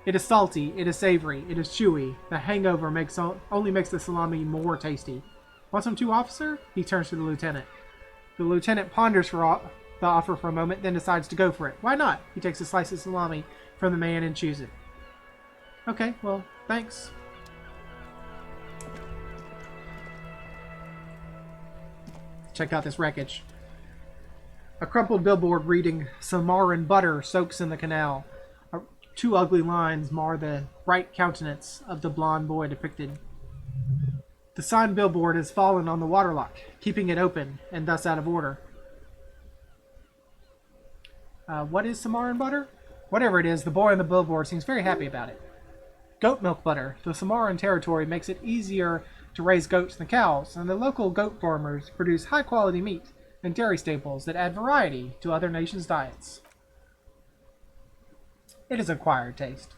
It is salty. It is savory. It is chewy. The hangover only makes the salami more tasty. Want some too, officer? He turns to the lieutenant. The lieutenant ponders the offer for a moment, then decides to go for it. Why not? He takes a slice of salami from the man and chews it. Okay, well, thanks. Check out this wreckage. A crumpled billboard reading Samaran butter soaks in the canal. Two ugly lines mar the bright countenance of the blond boy depicted. The sign billboard has fallen on the waterlock, keeping it open and thus out of order. What is Samaran butter? Whatever it is, the boy on the billboard seems very happy about it. Goat milk butter. The Samaran territory makes it easier to raise goats than cows, and the local goat farmers produce high-quality meat and dairy staples that add variety to other nations' diets. It is acquired taste.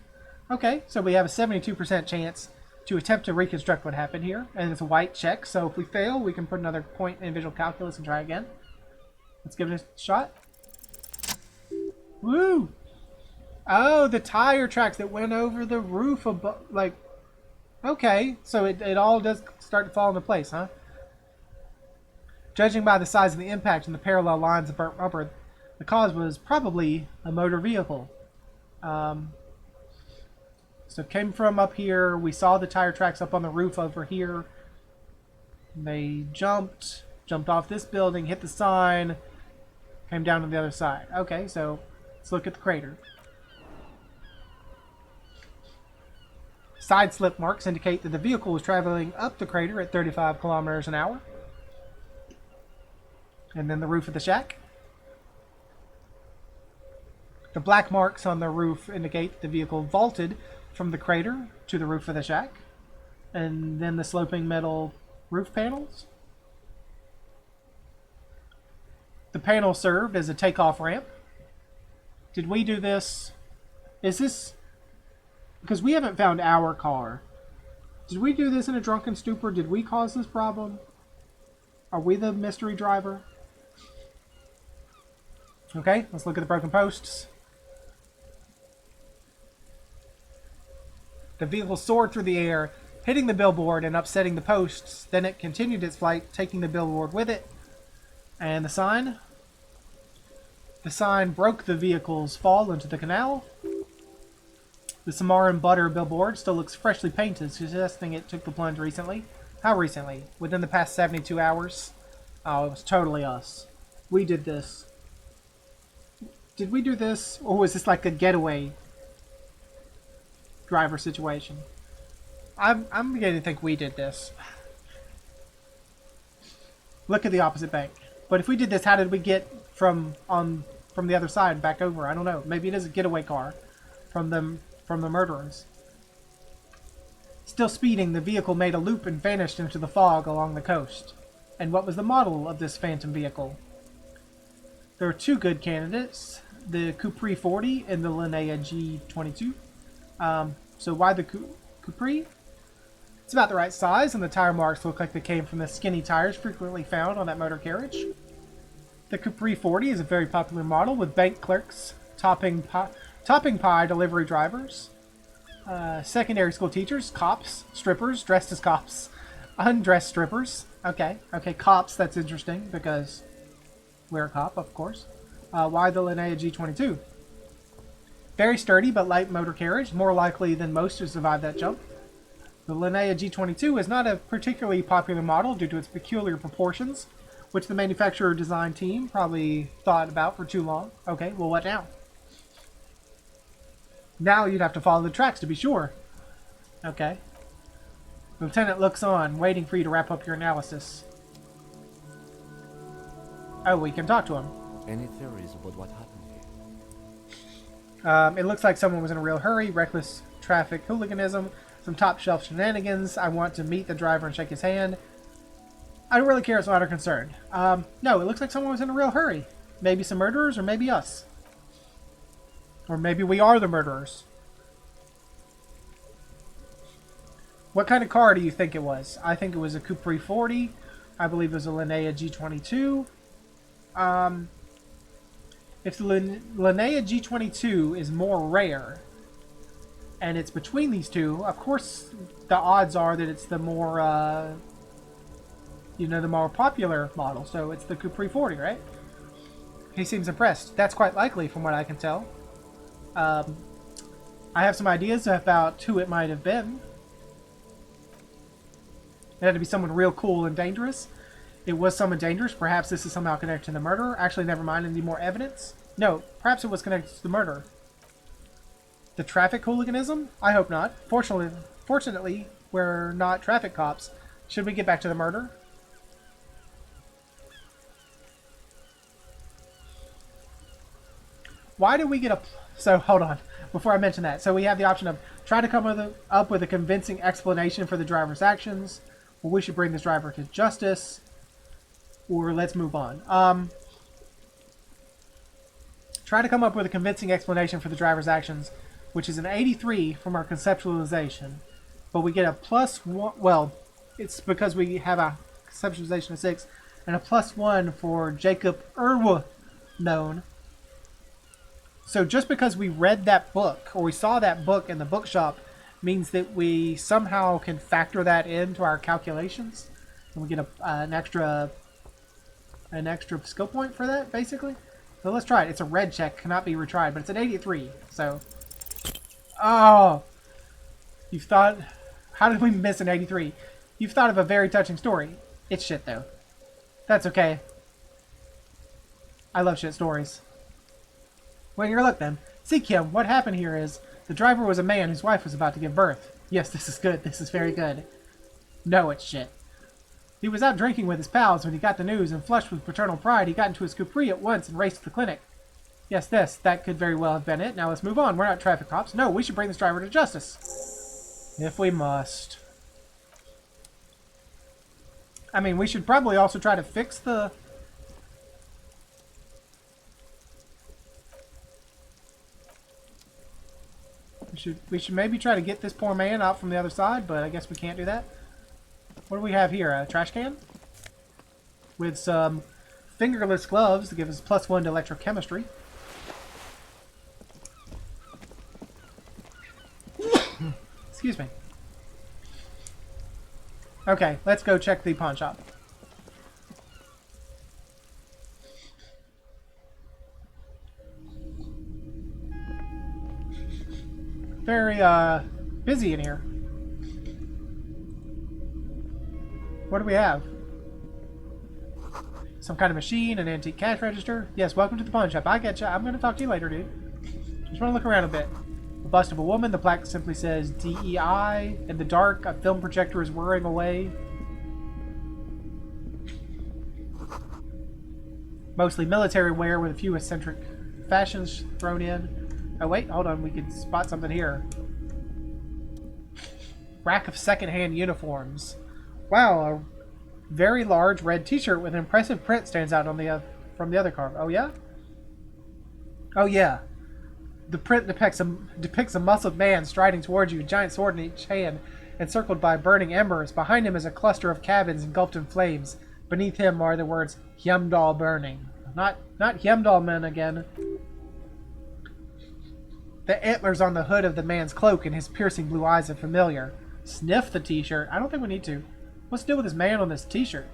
Okay, so we have a 72% chance to attempt to reconstruct what happened here, and it's a white check, so if we fail, we can put another point in visual calculus and try again. Let's give it a shot. Woo! Oh, the tire tracks that went over the roof above, like, okay, so it all does start to fall into place, huh? Judging by the size of the impact and the parallel lines of burnt rubber, the cause was probably a motor vehicle. So it came from up here. We saw the tire tracks up on the roof over here. They jumped off this building, hit the sign, came down to the other side. Okay, so let's look at the crater. Side slip marks indicate that the vehicle was traveling up the crater at 35 kilometers an hour. And then the roof of the shack. The black marks on the roof indicate the vehicle vaulted from the crater to the roof of the shack. And then the sloping metal roof panels. The panels served as a takeoff ramp. Did we do this? Is this... Because we haven't found our car. Did we do this in a drunken stupor? Did we cause this problem? Are we the mystery driver? Okay, let's look at the broken posts. The vehicle soared through the air, hitting the billboard and upsetting the posts. Then it continued its flight, taking the billboard with it. And the sign? The sign broke the vehicle's fall into the canal. The Samaran butter billboard still looks freshly painted, suggesting it took the plunge recently. How recently? Within the past 72 hours? Oh, it was totally us. We did this. Did we do this? Or was this like a getaway driver situation? I'm beginning to think we did this. Look at the opposite bank. But if we did this, how did we get from the other side back over? I don't know. Maybe it is a getaway car from the murderers. Still speeding, the vehicle made a loop and vanished into the fog along the coast. And what was the model of this phantom vehicle? There are two good candidates, the Capri 40 and the Linnea G22. So why the Capri? It's about the right size, and the tire marks look like they came from the skinny tires frequently found on that motor carriage. The Capri 40 is a very popular model with bank clerks, topping pie delivery drivers, secondary school teachers, cops, strippers dressed as cops, undressed strippers. Okay, cops, that's interesting because we're a cop, of course. Why the Linnea G22? Very sturdy but light motor carriage, more likely than most to survive that jump. The Linnea G22 is not a particularly popular model due to its peculiar proportions, which the manufacturer design team probably thought about for too long. Okay, well, what now? Now you'd have to follow the tracks to be sure. Okay. Lieutenant looks on, waiting for you to wrap up your analysis. Oh, we can talk to him. Any theories about what happened here? It looks like someone was in a real hurry, reckless traffic hooliganism, some top-shelf shenanigans. I want to meet the driver and shake his hand. I don't really care, it's not our concern. No, it looks like someone was in a real hurry. Maybe some murderers or maybe us. Or maybe we are the murderers. What kind of car do you think it was? I think it was a Capri 40. I believe it was a Linnea G22. If the Linnea G22 is more rare, and it's between these two, of course the odds are that it's the more, the more popular model. So it's the Capri 40, right? He seems impressed. That's quite likely from what I can tell. I have some ideas about who it might have been. It had to be someone real cool and dangerous. It was someone dangerous. Perhaps this is somehow connected to the murder. Actually, never mind. I need more evidence. No, perhaps it was connected to the murder. The traffic hooliganism? I hope not. Fortunately, we're not traffic cops. Should we get back to the murder? Why do we get a... So, hold on. Before I mention that. So we have the option of try to come up with a convincing explanation for the driver's actions. Or we should bring this driver to justice. Or let's move on. Try to come up with a convincing explanation for the driver's actions, which is an 83 from our conceptualization. But we get a +1... Well, it's because we have a conceptualization of 6. And a +1 for Jacob Irwa known. So just because we read that book, or we saw that book in the bookshop, means that we somehow can factor that into our calculations. And we get an extra skill point for that, basically. So let's try it. It's a red check, cannot be retried, but it's an 83. So, oh, you've thought, how did we miss an 83? You've thought of a very touching story. It's shit though. That's okay. I love shit stories. Well, here, look then. See, Kim, what happened here is the driver was a man whose wife was about to give birth. Yes, this is good. This is very good. No, it's shit. He was out drinking with his pals when he got the news, and flushed with paternal pride, he got into his Capri at once and raced to the clinic. Yes, that could very well have been it. Now let's move on. We're not traffic cops. No, we should bring this driver to justice. If we must. I mean, we should probably also try to fix the... We should maybe try to get this poor man out from the other side, but I guess we can't do that. What do we have here? A trash can? With some fingerless gloves to give us +1 to electrochemistry. Excuse me. Okay, let's go check the pawn shop. Very, busy in here. What do we have? Some kind of machine, an antique cash register. Yes, welcome to the pawn shop. I getcha. I'm going to talk to you later, dude. Just want to look around a bit. A bust of a woman. The plaque simply says DEI. In the dark, a film projector is whirring away. Mostly military wear with a few eccentric fashions thrown in. Oh wait, hold on, we can spot something here. Rack of second-hand uniforms. Wow, a very large red t-shirt with an impressive print stands out on the from the other car. Oh yeah? Oh yeah. The print depicts a muscled man striding towards you, a giant sword in each hand, encircled by burning embers. Behind him is a cluster of cabins engulfed in flames. Beneath him are the words, Hjemdal burning. Not Hjemdal men again. The antlers on the hood of the man's cloak and his piercing blue eyes are familiar. Sniff the t-shirt. I don't think we need to. What's to do with this man on this t-shirt?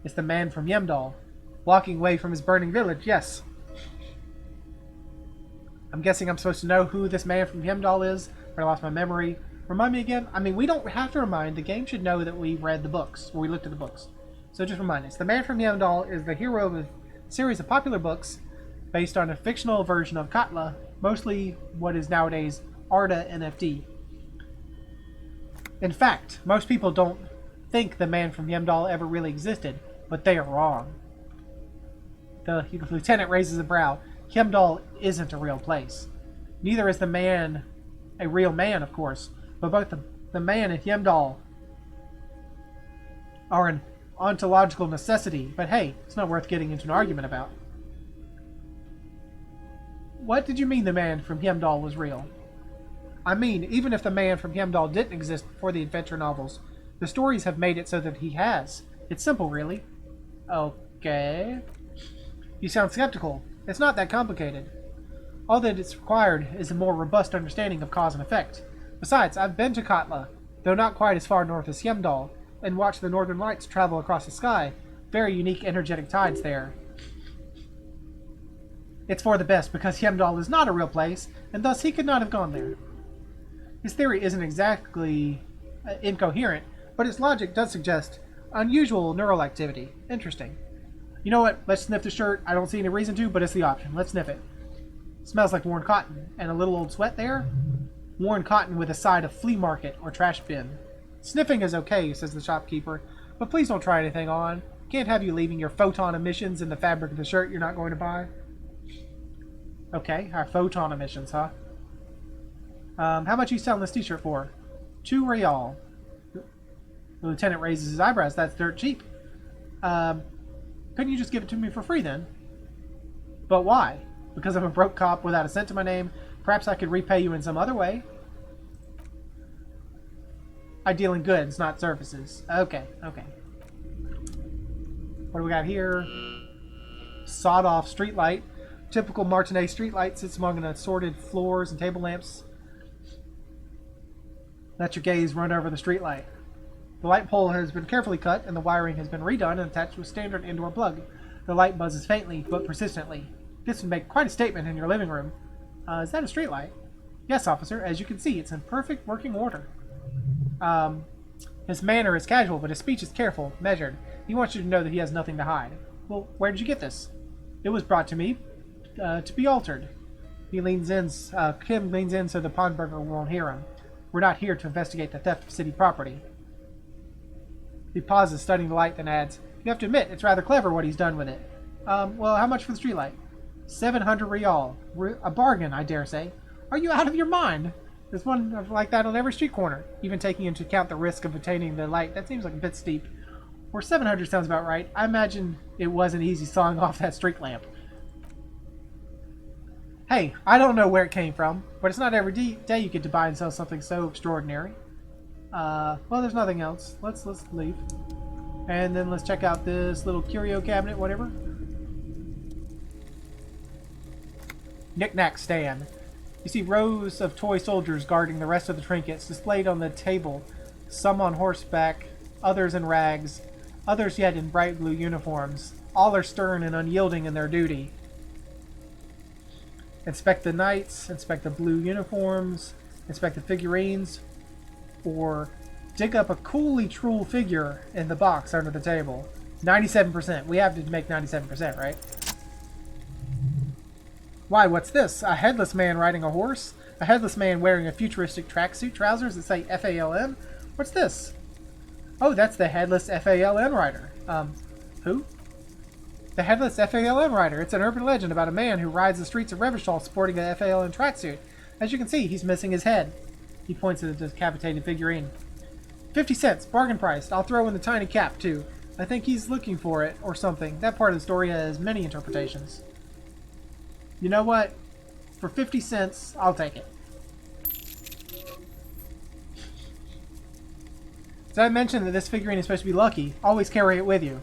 It's the man from Hjemdal. Walking away from his burning village, yes. I'm guessing I'm supposed to know who this man from Hjemdal is, but I lost my memory. Remind me again? I mean, we don't have to remind. The game should know that we read the books, or we looked at the books. So just remind us. The man from Hjemdal is the hero of a series of popular books based on a fictional version of Katla, mostly what is nowadays Arda NFT. In fact, most people don't think the man from Hjemdal ever really existed, but they are wrong. The lieutenant raises a brow. Hjemdal isn't a real place. Neither is the man a real man, of course, but both the man and Hjemdal are an ontological necessity, but hey, it's not worth getting into an argument about. What did you mean the man from Heimdall was real? I mean, even if the man from Heimdall didn't exist before the adventure novels, the stories have made it so that he has. It's simple, really. Okay. You sound skeptical. It's not that complicated. All that is required is a more robust understanding of cause and effect. Besides, I've been to Katla, though not quite as far north as Heimdall, and watched the northern lights travel across the sky. Very unique energetic tides there. It's for the best, because Heimdall is not a real place, and thus he could not have gone there. His theory isn't exactly incoherent, but its logic does suggest unusual neural activity. Interesting. You know what? Let's sniff the shirt. I don't see any reason to, but it's the option. Let's sniff it. Smells like worn cotton. And a little old sweat there? Worn cotton with a side of flea market or trash bin. Sniffing is okay, says the shopkeeper, but please don't try anything on. Can't have you leaving your photon emissions in the fabric of the shirt you're not going to buy. Okay, our photon emissions, huh? How much are you selling this t-shirt for? 2 real. The lieutenant raises his eyebrows. That's dirt cheap. Couldn't you just give it to me for free then? But why? Because I'm a broke cop without a cent to my name. Perhaps I could repay you in some other way. I deal in goods, not services. Okay, okay. What do we got here? Sawed-off streetlight. Typical Martinet streetlight sits among an assorted floors and table lamps. Let your gaze run over the streetlight. The light pole has been carefully cut, and the wiring has been redone and attached to a standard indoor plug. The light buzzes faintly, but persistently. This would make quite a statement in your living room. Is that a streetlight? Yes, officer. As you can see, it's in perfect working order. His manner is casual, but his speech is careful, measured. He wants you to know that he has nothing to hide. Well, where did you get this? It was brought to me to be altered. He leans in. Kim leans in so the pawnbroker won't hear him. We're not here to investigate the theft of city property. He pauses, studying the light, then adds, you have to admit, it's rather clever what he's done with it. Well, how much for the streetlight? 700 real. A bargain, I dare say. Are you out of your mind? There's one like that on every street corner. Even taking into account the risk of obtaining the light, that seems like a bit steep. Or 700 sounds about right. I imagine it wasn't easy sawing off that street lamp. Hey, I don't know where it came from, but it's not every day you get to buy and sell something so extraordinary. Well, there's nothing else. Let's leave. And then let's check out this little curio cabinet, whatever. Knick-knack stand. You see rows of toy soldiers guarding the rest of the trinkets displayed on the table. Some on horseback, others in rags, others yet in bright blue uniforms. All are stern and unyielding in their duty. Inspect the knights, inspect the blue uniforms, inspect the figurines, or dig up a coolly troll figure in the box under the table. 97%. We have to make 97%, right? Why, what's this? A headless man riding a horse? A headless man wearing a futuristic tracksuit trousers that say FALN? What's this? Oh, that's the headless FALN rider. Who? The headless FALN rider. It's an urban legend about a man who rides the streets of Revachol sporting a FALN tracksuit. As you can see, he's missing his head. He points at the decapitated figurine. 50 cents, bargain priced. I'll throw in the tiny cap, too. I think he's looking for it, or something. That part of the story has many interpretations. You know what? For 50 cents, I'll take it. Did I mention that this figurine is supposed to be lucky? Always carry it with you.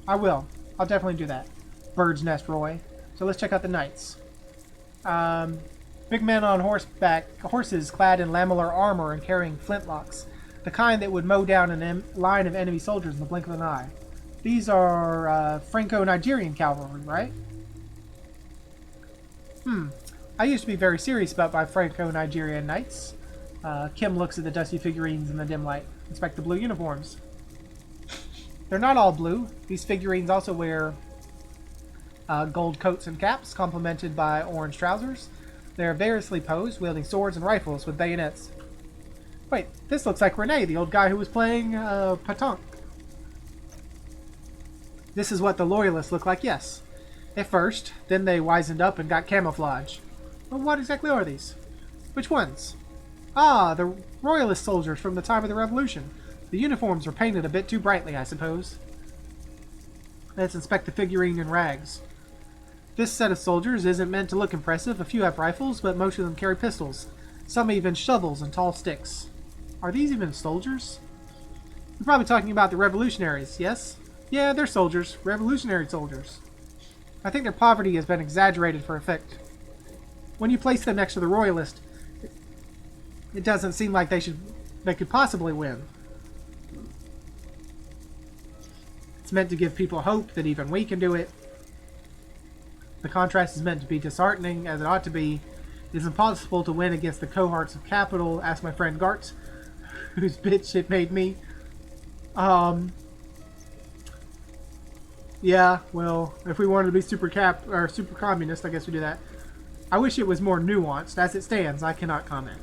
I will. I'll definitely do that. Bird's nest, Roy. So let's check out the knights. Big men on horses clad in lamellar armor and carrying flintlocks. The kind that would mow down a line of enemy soldiers in the blink of an eye. These are Franco-Nigerian cavalry, right? I used to be very serious about my Franco-Nigerian knights. Kim looks at the dusty figurines in the dim light. Inspect the blue uniforms. They're not all blue. These figurines also wear gold coats and caps, complemented by orange trousers. They're variously posed, wielding swords and rifles with bayonets. Wait, this looks like Rene, the old guy who was playing Patonk. This is what the loyalists look like, yes. At first, then they wizened up and got camouflage. Well, what exactly are these? Which ones? Ah, the royalist soldiers from the time of the Revolution. The uniforms are painted a bit too brightly, I suppose. Let's inspect the figurine in rags. This set of soldiers isn't meant to look impressive. A few have rifles, but most of them carry pistols. Some even shovels and tall sticks. Are these even soldiers? You're probably talking about the revolutionaries, yes? Yeah, they're soldiers. Revolutionary soldiers. I think their poverty has been exaggerated for effect. When you place them next to the royalist, it doesn't seem like they could possibly win. It's meant to give people hope that even we can do it. The contrast is meant to be disheartening, as it ought to be. It is impossible to win against the cohorts of capital, asked my friend Gartz, whose bitch it made me. Yeah, well, if we wanted to be super communist, I guess we do that. I wish it was more nuanced. As it stands, I cannot comment.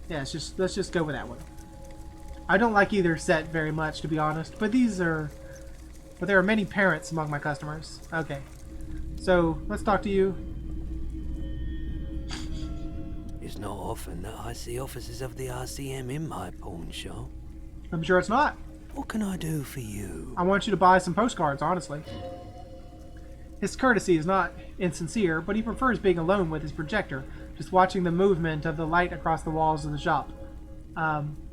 Yeah, let's just go with that one. I don't like either set very much, to be honest, but there are many parents among my customers. Okay. So, let's talk to you. It's not often that I see officers of the RCM in my pawn shop. I'm sure it's not. What can I do for you? I want you to buy some postcards, honestly. His courtesy is not insincere, but he prefers being alone with his projector, just watching the movement of the light across the walls of the shop.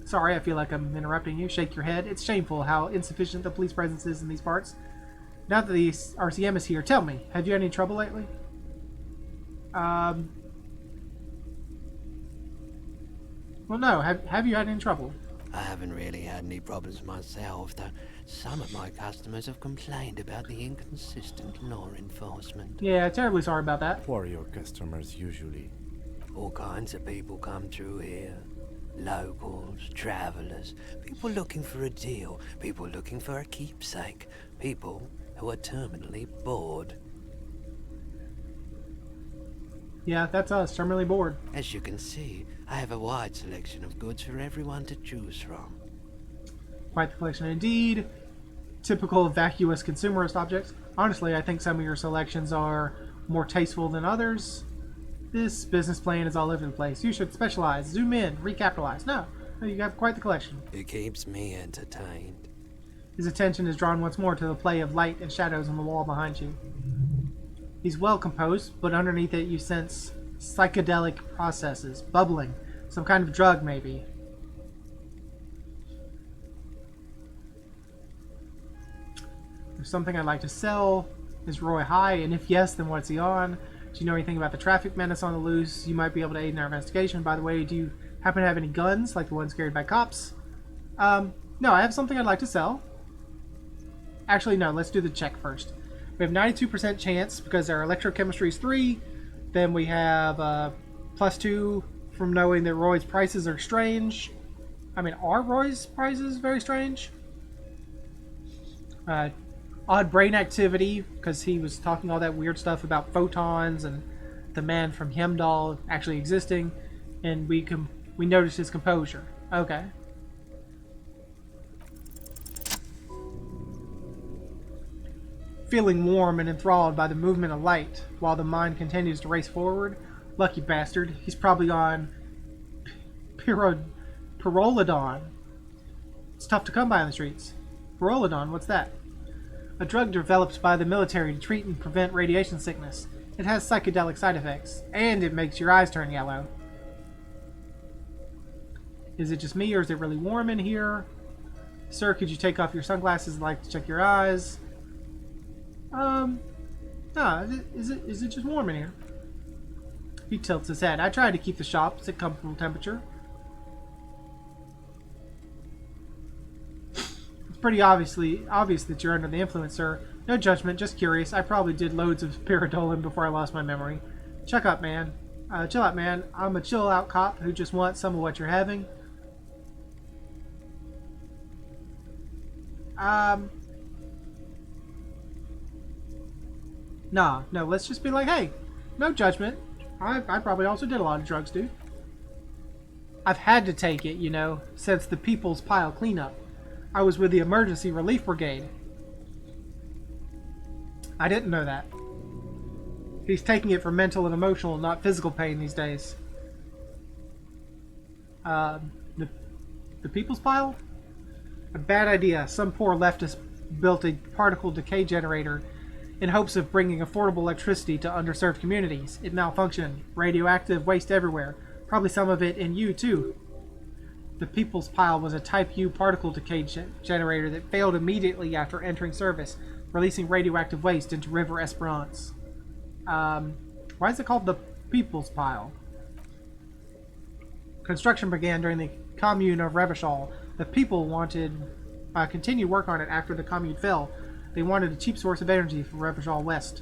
Sorry, I feel like I'm interrupting you. Shake your head. It's shameful how insufficient the police presence is in these parts. Now that the RCM is here, tell me, have you had any trouble lately? Well, no. Have you had any trouble? I haven't really had any problems myself, though some of my customers have complained about the inconsistent law enforcement. Yeah, terribly sorry about that. Who are your customers usually? All kinds of people come through here. Locals, travelers, people looking for a deal, people looking for a keepsake, people who are terminally bored. Yeah, that's us, terminally bored. As you can see, I have a wide selection of goods for everyone to choose from. Quite the collection indeed. Typical vacuous consumerist objects. Honestly, I think some of your selections are more tasteful than others. This business plan is all over the place. You should specialize, zoom in, recapitalize. No, you have quite the collection. It keeps me entertained. His attention is drawn once more to the play of light and shadows on the wall behind you. He's well composed, but underneath it you sense psychedelic processes, bubbling. Some kind of drug, maybe. There's something I'd like to sell. Is Roy high? And if yes, then what's he on? Do you know anything about the traffic menace on the loose? You might be able to aid in our investigation. By the way, do you happen to have any guns, like the ones carried by cops? No, I have something I'd like to sell. Actually, no, let's do the check first. We have 92% chance because our electrochemistry is 3. Then we have +2 from knowing that Roy's prices are strange. I mean, are Roy's prices very strange? Odd brain activity, because he was talking all that weird stuff about photons and the man from Hemdall actually existing, and we noticed his composure. Okay. Feeling warm and enthralled by the movement of light while the mind continues to race forward. Lucky bastard. He's probably on Pyrrolidon. It's tough to come by on the streets. Pyrrolidon, what's that? A drug developed by the military to treat and prevent radiation sickness. It has psychedelic side effects, and it makes your eyes turn yellow. Is it just me, or is it really warm in here? Sir, could you take off your sunglasses? I'd like to check your eyes. No, is it just warm in here? He tilts his head. I try to keep the shops at comfortable temperature. It's pretty obvious that you're under the influence, sir. No judgment, just curious. I probably did loads of pareidolia before I lost my memory. Chill out, man. I'm a chill out cop who just wants some of what you're having. No, let's just be like, hey, no judgment. I probably also did a lot of drugs, dude. I've had to take it, you know, since the People's Pile cleanup. I was with the Emergency Relief Brigade. I didn't know that. He's taking it for mental and emotional, not physical pain these days. The People's Pile? A bad idea. Some poor leftist built a particle decay generator in hopes of bringing affordable electricity to underserved communities. It malfunctioned. Radioactive waste everywhere. Probably some of it in you, too. The People's Pile was a Type U particle decay generator that failed immediately after entering service, releasing radioactive waste into River Esperance. Why is it called the People's Pile? Construction began during the Commune of Revachol. The people wanted continued work on it after the Commune fell. They wanted a cheap source of energy for Revachol West.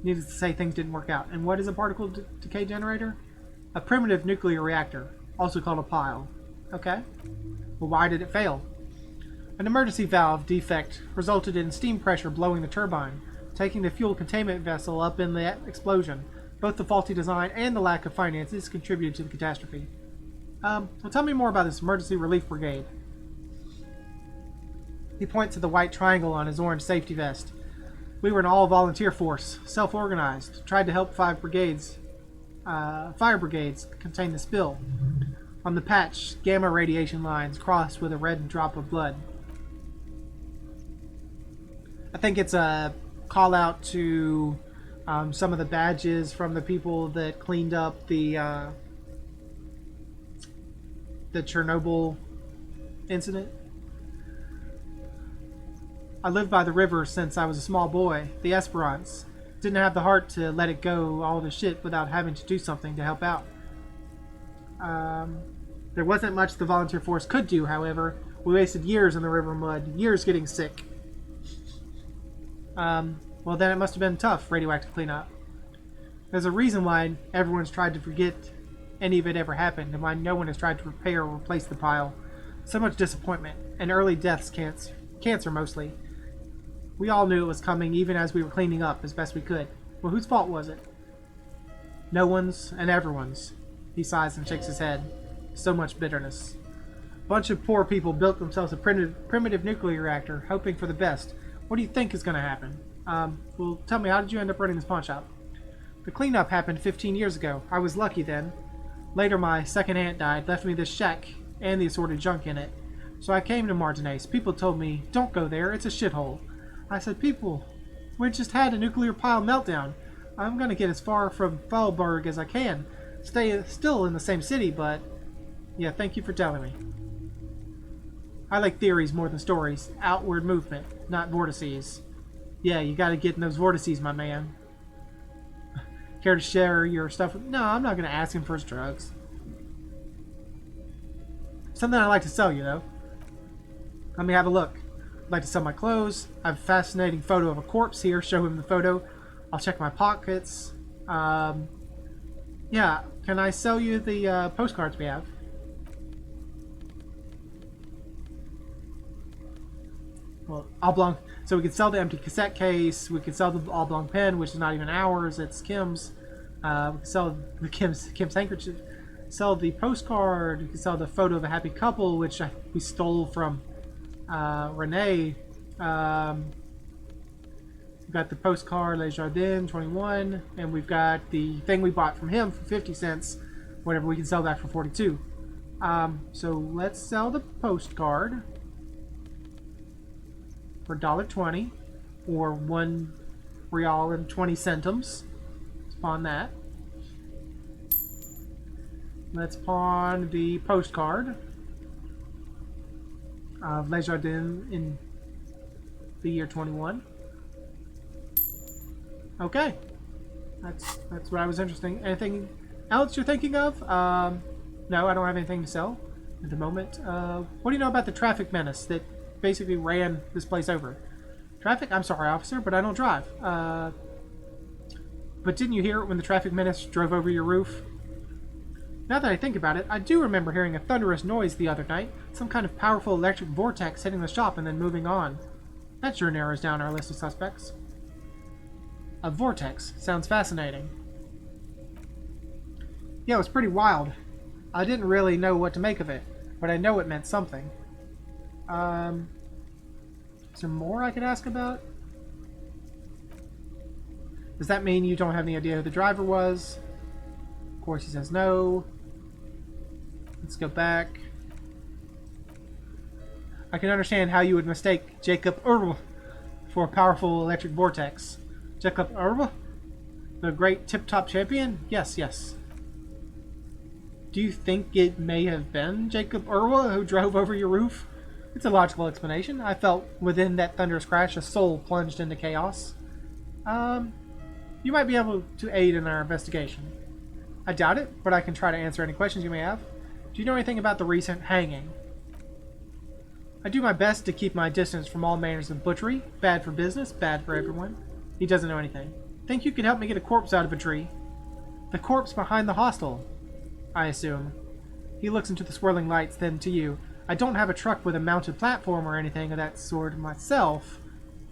Needless to say, things didn't work out. And what is a particle decay generator? A primitive nuclear reactor, also called a pile. Okay. Well, why did it fail? An emergency valve defect resulted in steam pressure blowing the turbine, taking the fuel containment vessel up in the explosion. Both the faulty design and the lack of finances contributed to the catastrophe. Well, tell me more about this emergency relief brigade. He points to the white triangle on his orange safety vest. We were an all-volunteer force, self-organized, tried to help 5 brigades, fire brigades contain the spill. On the patch, gamma radiation lines crossed with a red drop of blood. I think it's a call out to some of the badges from the people that cleaned up the Chernobyl incident. I lived by the river since I was a small boy, the Esperance. Didn't have the heart to let it go all to shit without having to do something to help out. There wasn't much the volunteer force could do, however. We wasted years in the river mud, years getting sick. Well, then it must have been tough, radioactive cleanup. There's a reason why everyone's tried to forget any of it ever happened, and why no one has tried to repair or replace the pile. So much disappointment, and early deaths, cancer mostly. We all knew it was coming, even as we were cleaning up as best we could. Well, whose fault was it? No one's and everyone's. He sighs and shakes his head. So much bitterness. A bunch of poor people built themselves a primitive nuclear reactor, hoping for the best. What do you think is going to happen? Well, tell me, how did you end up running this pawnshop? The cleanup happened 15 years ago. I was lucky then. Later, my second aunt died, left me this shack and the assorted junk in it. So I came to Martinez. People told me, don't go there, it's a shithole. I said, people, we just had a nuclear pile meltdown. I'm going to get as far from Fallberg as I can. Stay still in the same city, but... yeah, thank you for telling me. I like theories more than stories. Outward movement, not vortices. Yeah, you gotta get in those vortices, my man. Care to share your stuff? No, I'm not gonna ask him for his drugs. Something I like to sell you, though. Let me have a look. I'd like to sell my clothes. I have a fascinating photo of a corpse here. Show him the photo. I'll check my pockets. Yeah, can I sell you the postcards we have? Well, oblong. So we could sell the empty cassette case. We could sell the oblong pen, which is not even ours. It's Kim's. We could sell the Kim's handkerchief. Sell the postcard. We could sell the photo of a happy couple, which we stole from Renee. We've got the postcard Les Jardins 21, and we've got the thing we bought from him for 50 cents. Whatever, we can sell that for 42. So let's sell the postcard for $1.20 or $1 and 20 centimes. Let's pawn that. Let's pawn the postcard of Les Jardins in the year 21. Okay, that's what I was interesting. Anything else you're thinking of? No, I don't have anything to sell at the moment. What do you know about the traffic menace that basically ran this place over? Traffic? I'm sorry, officer, but I don't drive. But didn't you hear it when the traffic menace drove over your roof? Now that I think about it, I do remember hearing a thunderous noise the other night. Some kind of powerful electric vortex hitting the shop and then moving on. That sure narrows down our list of suspects. A vortex. Sounds fascinating. Yeah, it was pretty wild. I didn't really know what to make of it, but I know it meant something. Is there more I could ask about? Does that mean you don't have any idea who the driver was? Of course he says no. Let's go back. I can understand how you would mistake Jacob Earl for a powerful electric vortex. Jacob Urba? The great tip-top champion? Yes, yes. Do you think it may have been Jacob Urwa who drove over your roof? It's a logical explanation. I felt within that thunderous crash a soul plunged into chaos. You might be able to aid in our investigation. I doubt it, but I can try to answer any questions you may have. Do you know anything about the recent hanging? I do my best to keep my distance from all manners of butchery. Bad for business, bad for everyone. He doesn't know anything. Think you could help me get a corpse out of a tree? The corpse behind the hostel, I assume. He looks into the swirling lights, then to you. I don't have a truck with a mounted platform or anything of that sort myself.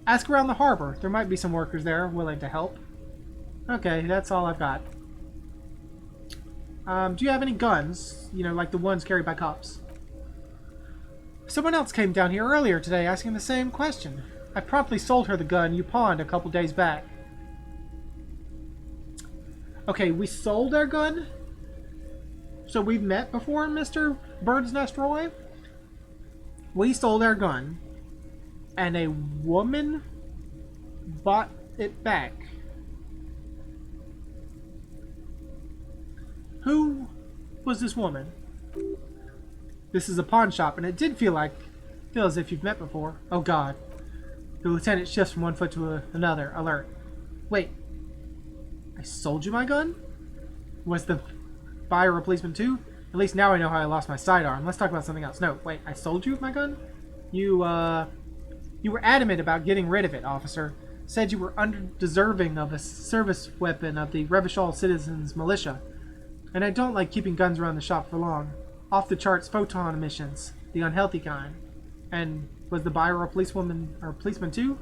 Ask around the harbor. There might be some workers there willing to help. Okay, that's all I've got. Do you have any guns? You know, like the ones carried by cops? Someone else came down here earlier today asking the same question. I promptly sold her the gun you pawned a couple days back. Okay, we sold our gun? So we've met before, Mr. Bird's Nest Roy? We sold our gun, and a woman bought it back. Who was this woman? This is a pawn shop, and it did feel as if you've met before. Oh God. The lieutenant shifts from one foot to another, alert. Wait. I sold you my gun? Was the buyer a policeman too? At least now I know how I lost my sidearm. Let's talk about something else. No, wait, I sold you my gun? You were adamant about getting rid of it, officer. Said you were undeserving of a service weapon of the Revachol Citizens Militia. And I don't like keeping guns around the shop for long. Off the charts photon emissions, the unhealthy kind. And was the buyer a policewoman or a policeman too?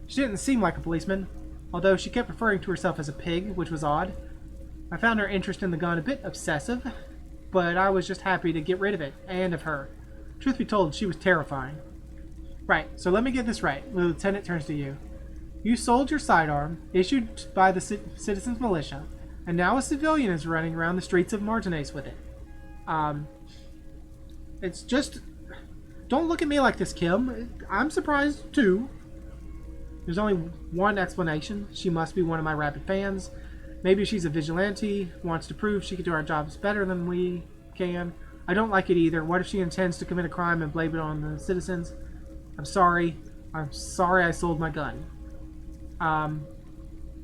She didn't seem like a policeman, although she kept referring to herself as a pig, which was odd. I found her interest in the gun a bit obsessive, but I was just happy to get rid of it, and of her. Truth be told, she was terrifying. Right, so let me get this right. The lieutenant turns to you. You sold your sidearm, issued by the Citizens Militia, and now a civilian is running around the streets of Martinez with it. It's just... Don't look at me like this, Kim. I'm surprised, too. There's only one explanation. She must be one of my rabid fans. Maybe she's a vigilante, wants to prove she can do our jobs better than we can. I don't like it either. What if she intends to commit a crime and blame it on the citizens? I'm sorry. I'm sorry I sold my gun.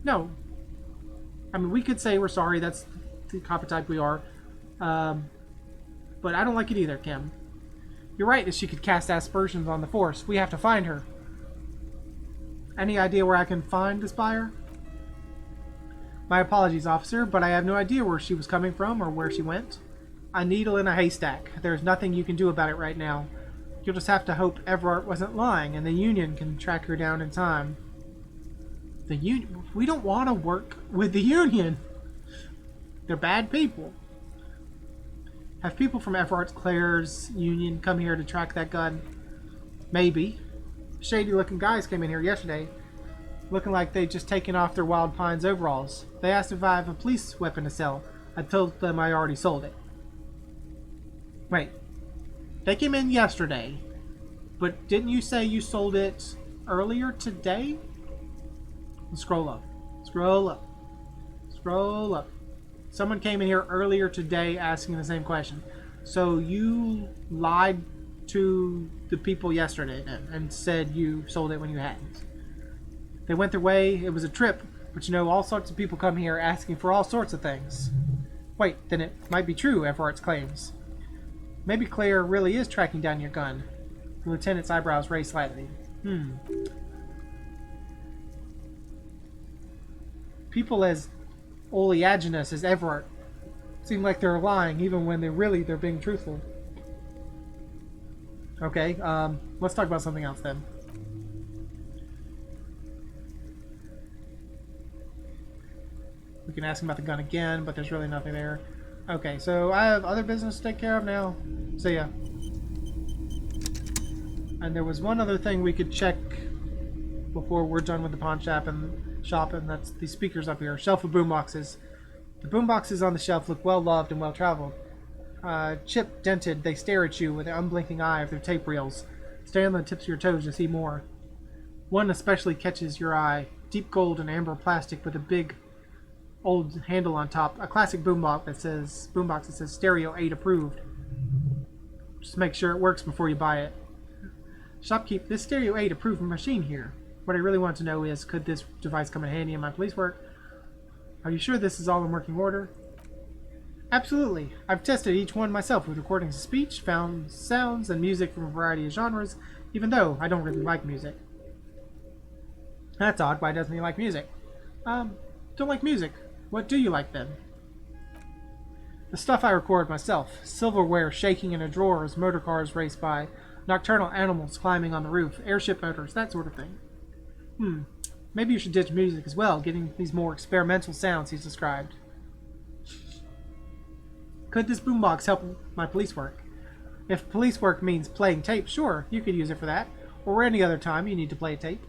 No. I mean, we could say we're sorry. That's the copper type we are. But I don't like it either, Kim. You're right that she could cast aspersions on the force. We have to find her. Any idea where I can find this buyer? My apologies, officer, but I have no idea where she was coming from or where she went. A needle in a haystack. There's nothing you can do about it right now. You'll just have to hope Everard wasn't lying and the Union can track her down in time. The Union? We don't want to work with the Union. They're bad people. Have people from Everard Claire's Union come here to track that gun? Maybe. Shady looking guys came in here yesterday, looking like they'd just taken off their Wild Pines overalls. They asked if I have a police weapon to sell. I told them I already sold it. Wait. They came in yesterday, but didn't you say you sold it earlier today? Scroll up. Scroll up. Scroll up. Someone came in here earlier today asking the same question. So you lied to the people yesterday then and said you sold it when you hadn't. They went their way. It was a trip. But you know, all sorts of people come here asking for all sorts of things. Wait, then it might be true, Everart's claims. Maybe Claire really is tracking down your gun. The lieutenant's eyebrows raised slightly. People as oleaginous as Everard seem like they're lying even when they're being truthful. Okay, let's talk about something else then. We can ask him about the gun again, but there's really nothing there. Okay, so I have other business to take care of now. See ya. And there was one other thing we could check before we're done with the pawn shop, and that's the speakers up here. Shelf of boomboxes. The boomboxes on the shelf look well loved and well traveled. Chip dented, they stare at you with an unblinking eye of their tape reels. Stay on the tips of your toes to see more. One especially catches your eye. deep gold and amber plastic with a big old handle on top. A classic boombox that says Stereo 8 approved. Just make sure it works before you buy it. Shopkeep, this Stereo 8 approved machine here. What I really want to know is, could this device come in handy in my police work? Are you sure this is all in working order? Absolutely. I've tested each one myself with recordings of speech, found sounds, and music from a variety of genres, even though I don't really like music. That's odd. Why doesn't he like music? Don't like music. What do you like then? The stuff I record myself. Silverware shaking in a drawer as motor cars race by. Nocturnal animals climbing on the roof. Airship motors. That sort of thing. Maybe you should ditch music as well, getting these more experimental sounds he's described. Could this boombox help my police work? If police work means playing tape, sure, you could use it for that. Or any other time you need to play a tape.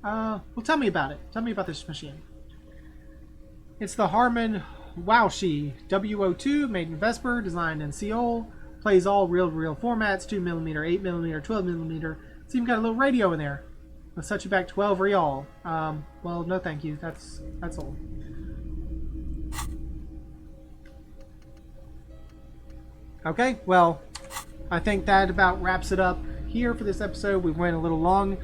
Well, tell me about it. Tell me about this machine. It's the Harman Wowshi W02, made in Vesper, designed in Seoul. Plays all reel-to-reel formats, 2mm, 8mm, 12mm. It's even got a little radio in there. Will set you back 12 real. Well, no thank you. That's all. Okay, well, I think that about wraps it up here for this episode. We went a little long,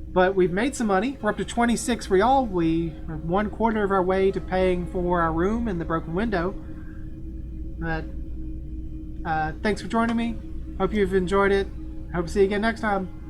but we've made some money. We're up to 26 real. We are 1/4 of our way to paying for our room and the broken window. But thanks for joining me. Hope you've enjoyed it. Hope to see you again next time.